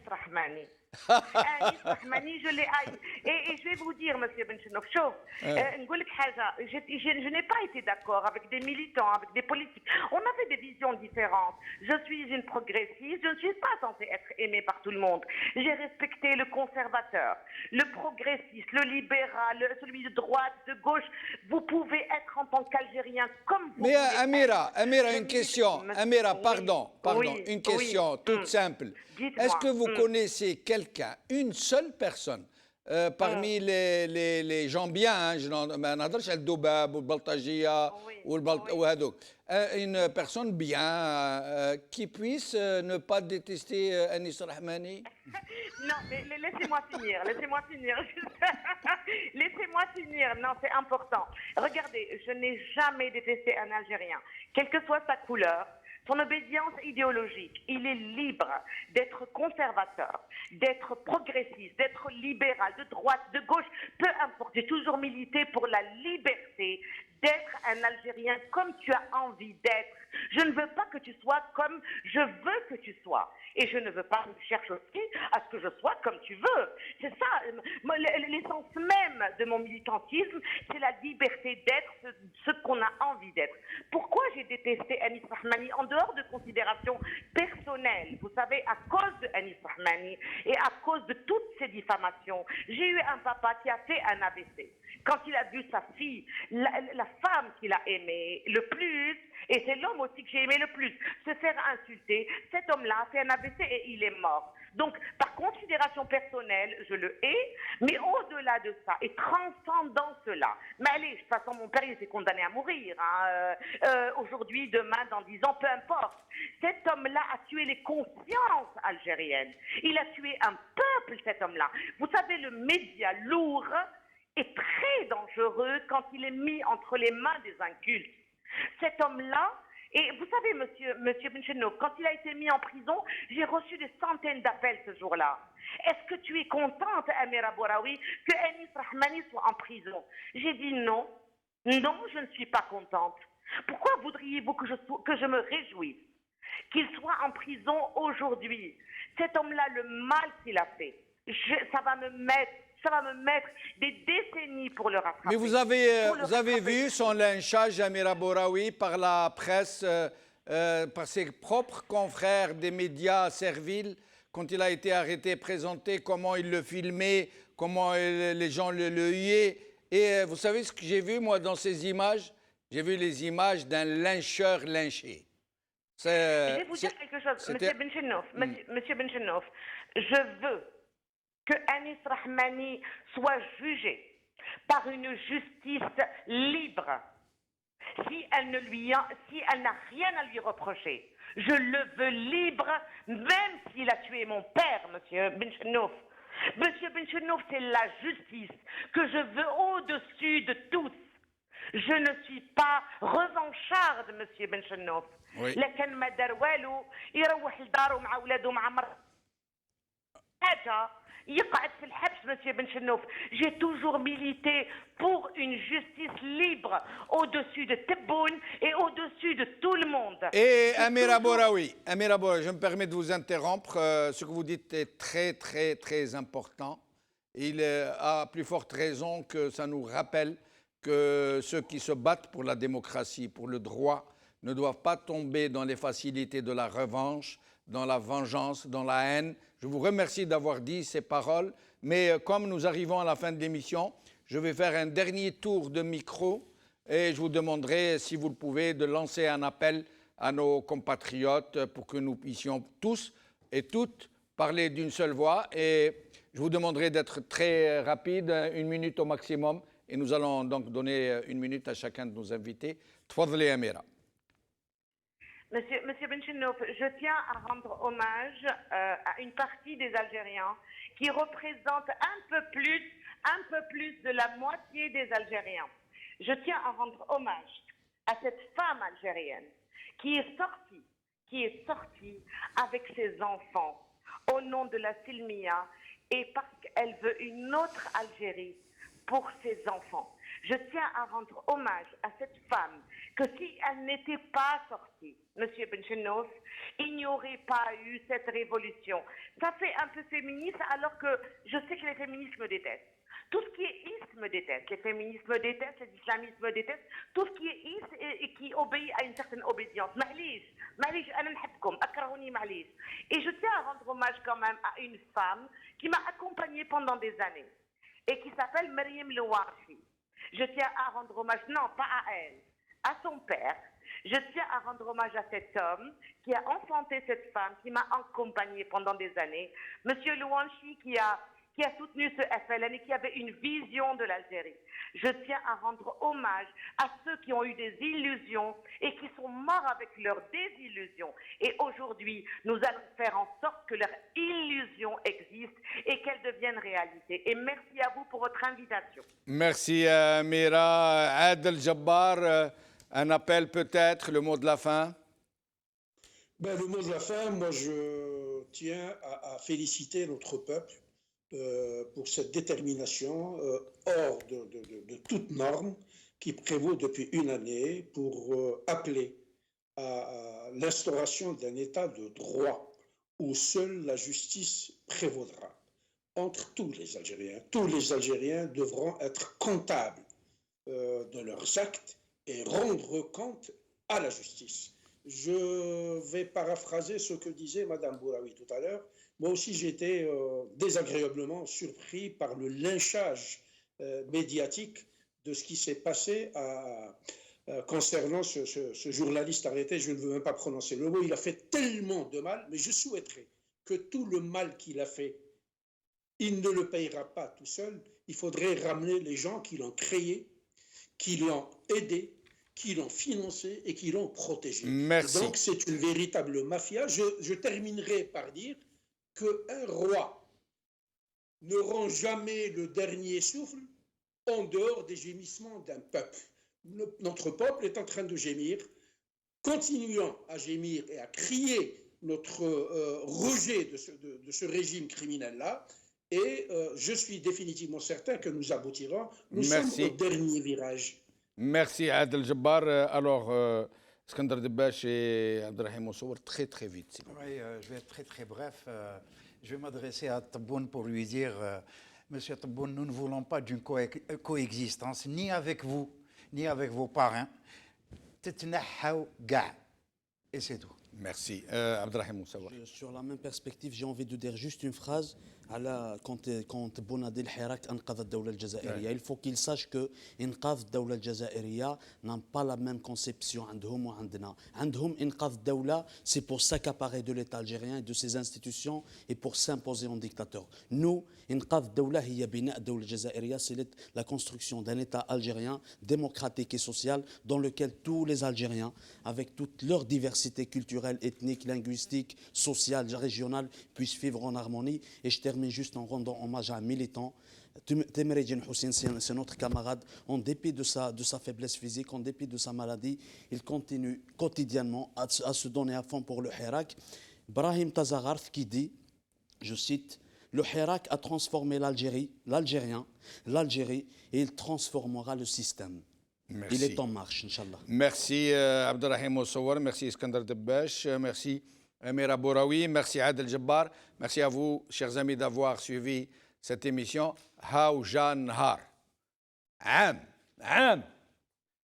Rahmani. Anis Rahmani, je l'ai haï. Et je vais vous dire, monsieur Benchenouf, je n'ai pas été d'accord avec des militants, avec des politiques. On avait des visions différentes. Je suis une progressiste, je ne suis pas censée être aimée par tout le monde. J'ai respecté le conservateur, le progressiste, le libéral, celui de droite, de gauche. Vous pouvez être en tant qu'Algérien comme vous. Mais Amira, une question. Amira, pardon, oui, une question toute simple. Est-ce que vous connaissez quelqu'un, une seule personne, parmi les gens bien, une personne bien qui puisse ne pas détester Anis Rahmani? Non, mais laissez-moi finir. Laissez-moi finir. Non, c'est important. Regardez, je n'ai jamais détesté un Algérien, quelle que soit sa couleur, son obédience idéologique. Il est libre d'être conservateur, d'être progressiste, d'être libéral, de droite, de gauche, peu importe. J'ai toujours milité pour la liberté d'être un Algérien comme tu as envie d'être. Je ne veux pas que tu sois comme je veux que tu sois. Et je ne veux pas que tu cherches aussi à ce que je sois comme tu veux. C'est ça, l'essence même de mon militantisme, c'est la liberté d'être ce qu'on a envie d'être. Pourquoi j'ai détesté Anis Rahmani en dehors de considérations personnelles? Vous savez, à cause de Anis Rahmani et à cause de toutes ces diffamations, j'ai eu un papa qui a fait un AVC. Quand il a vu sa fille, la femme qu'il a aimée le plus, et c'est l'homme aussi que j'ai aimé le plus, se faire insulter, cet homme-là a fait un AVC et il est mort. Donc, par considération personnelle, je le hais, mais au-delà de ça, et transcendant cela, mais allez, de toute façon, mon père, il était condamné à mourir, hein, aujourd'hui, demain, dans 10 ans, peu importe. Cet homme-là a tué les consciences algériennes. Il a tué un peuple, cet homme-là. Vous savez, le média lourd est très dangereux quand il est mis entre les mains des incultes. Cet homme-là, et vous savez, monsieur Benchenouf, quand il a été mis en prison, j'ai reçu des centaines d'appels ce jour-là. Est-ce que tu es contente, Amira Bouraoui, que Anis Rahmani soit en prison? J'ai dit non. Non, je ne suis pas contente. Pourquoi voudriez-vous que je me réjouisse qu'il soit en prison aujourd'hui? Cet homme-là, le mal qu'il a fait, ça va me mettre des décennies pour le rattraper. Mais vous avez vu son lynchage, Amira Bouraoui, par la presse, par ses propres confrères des médias serviles, quand il a été arrêté, présenté, comment il le filmait, comment les gens le huaient. Et vous savez ce que j'ai vu, moi, dans ces images? J'ai vu les images d'un lyncheur lynché. Je vais vous dire quelque chose, monsieur Benchenouf. Je veux que Anis Rahmani soit jugé par une justice libre. Si elle n'a rien à lui reprocher, je le veux libre, même s'il a tué mon père, monsieur Benchenouf. Monsieur Benchenouf, c'est la justice que je veux au-dessus de tous. Je ne suis pas revancharde, monsieur Benchenouf. Oui. لكن ما دار والو يروح لدارو مع اولاده مع مرته حاجه يقعد في الحبس. Monsieur Benchenouf, j'ai toujours milité pour une justice libre au-dessus de Tebboune et au-dessus de tout le monde. Et Amira Bouraoui, je me permets de vous interrompre. Ce que vous dites est très, très, très important. Il a plus forte raison que ça nous rappelle que ceux qui se battent pour la démocratie, pour le droit, ne doivent pas tomber dans les facilités de la revanche, dans la vengeance, dans la haine. Je vous remercie d'avoir dit ces paroles, mais comme nous arrivons à la fin de l'émission, je vais faire un dernier tour de micro et je vous demanderai, si vous le pouvez, de lancer un appel à nos compatriotes pour que nous puissions tous et toutes parler d'une seule voix. Et Je vous demanderai d'être très rapide, 1 minute au maximum, et nous allons donc donner 1 minute à chacun de nos invités. Tfadli Amira. Monsieur Benchenouf, je tiens à rendre hommage à une partie des Algériens qui représentent un peu plus de la moitié des Algériens. Je tiens à rendre hommage à cette femme algérienne qui est sortie avec ses enfants au nom de la Silmia et parce qu'elle veut une autre Algérie pour ses enfants. Je tiens à rendre hommage à cette femme que si elle n'était pas sortie, Monsieur Benchenouf, il n'y aurait pas eu cette révolution. Ça fait un peu féministe alors que je sais que les féministes me détestent. Tout ce qui est is me déteste. Les féministes me détestent, les islamistes me détestent. Tout ce qui est is et qui obéit à une certaine obédience. معليش أنا نحبكم أكرهوني معليش. Et je tiens à rendre hommage quand même à une femme qui m'a accompagnée pendant des années et qui s'appelle Maryam Louarchi. Je tiens à rendre hommage, non pas à elle, à son père. Je tiens à rendre hommage à cet homme qui a enfanté cette femme, qui m'a accompagnée pendant des années. Monsieur Louarchi qui a soutenu ce FLN et qui avait une vision de l'Algérie. Je tiens à rendre hommage à ceux qui ont eu des illusions et qui sont morts avec leurs désillusions. Et aujourd'hui, nous allons faire en sorte que leurs illusions existent et qu'elles deviennent réalité. Et merci à vous pour votre invitation. Merci Mira. Adel Jabbar, un appel peut-être, le mot de la fin. Le mot de la fin, moi je tiens à féliciter notre peuple pour cette détermination hors de toute norme qui prévaut depuis une année pour appeler à l'instauration d'un état de droit où seule la justice prévaudra entre tous les Algériens. Tous les Algériens devront être comptables de leurs actes et rendre compte à la justice. Je vais paraphraser ce que disait Mme Bouraoui tout à l'heure. Moi aussi, j'étais désagréablement surpris par le lynchage médiatique de ce qui s'est passé concernant ce journaliste arrêté. Je ne veux même pas prononcer le mot. Il a fait tellement de mal, mais je souhaiterais que tout le mal qu'il a fait, il ne le payera pas tout seul. Il faudrait ramener les gens qui l'ont créé, qui l'ont aidé, qui l'ont financé et qui l'ont protégé. Merci. Donc, c'est une véritable mafia. Je terminerai par dire qu'un roi ne rend jamais le dernier souffle en dehors des gémissements d'un peuple. Notre peuple est en train de gémir. Continuons à gémir et à crier notre rejet de ce régime criminel-là. Et je suis définitivement certain que nous aboutirons. Nous sommes au dernier virage. Merci Adel Jabbar. Alors, Iskandar Debbache et Abdelrahim Moussour, très très vite. Oui, je vais être très très bref. Je vais m'adresser à Tebboune pour lui dire, Monsieur Tebboune, nous ne voulons pas d'une coexistence, ni avec vous, ni avec vos parrains. Et c'est tout. Merci. Abdelrahim Moussour. Sur la même perspective, j'ai envie de dire juste une phrase. quand Bounadi el-Hirak انقذ الدولة الجزائرية. Il faut qu'ils sachent que إنقاذ الدولة الجزائرية n'a pas la même conception عندهم وعندنا. عندهم إنقاذ الدولة, c'est pour s'accaparer de l'État algérien et de ses institutions et pour s'imposer en dictateur. Nous, إنقاذ الدولة هي بناء الدولة الجزائرية, c'est la construction d'un État algérien démocratique et social dans lequel tous les Algériens, avec toute leur diversité culturelle, ethnique, linguistique, sociale, régionale, puissent vivre en harmonie. Et je termine juste en rendant hommage à un militant. Temeredine Hussein, c'est notre camarade. En dépit de sa faiblesse physique, en dépit de sa maladie, il continue quotidiennement à se donner à fond pour le Hirak. Brahim Tazagarth qui dit, je cite, le Hirak a transformé l'Algérie, l'Algérie, et il transformera le système. Merci. Il est en marche, Inch'Allah. Merci Abdelrahim Moussour, merci Iskandar Debbache, merci Amira Bouraoui, merci Adel Jabbar, merci à vous, chers amis, d'avoir suivi cette émission. Haouja Nahar.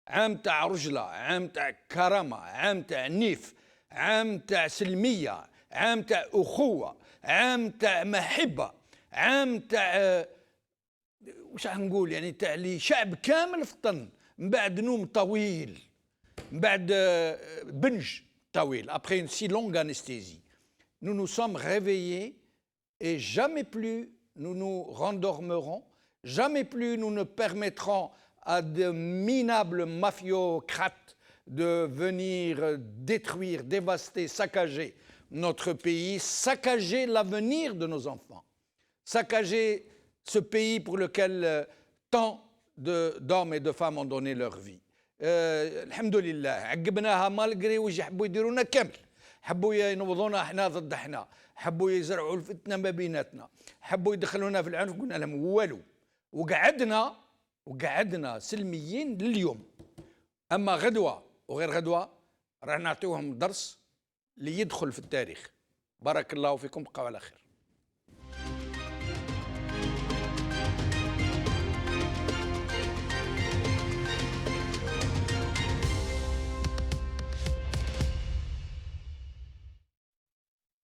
عام تاع رجلة، عام تاع كرامة، عام تاع نيف، عام تاع سلمية، عام تاع أخوة، عام تاع محبة، عام تاع واش نقول يعني تاع لي شعب كامل فطن من بعد نوم طويل، من بعد بنج طويل. Après une si longue anesthésie, nous nous sommes réveillés et jamais plus nous nous rendormirons, jamais plus nous ne permettrons à de minables mafiocrates de venir détruire, dévaster, saccager notre pays, saccager l'avenir de nos enfants, saccager ce pays pour lequel tant d'hommes et de femmes ont donné leur vie. Alhamdulillah, عقبناها مالغري واش يحبوا يديرونا كامل، حبوا ينوضونا احنا ضد احنا، حبوا يزرعوا الفتنه ما بيناتنا، حبوا يدخلونا في العنف، قلنا لهم والو، وقعدنا سلميين لليوم. اما غدوه وغير غدوه راح نعطيوهم درس ليدخل في التاريخ. بارك الله فيكم، بقوا على خير.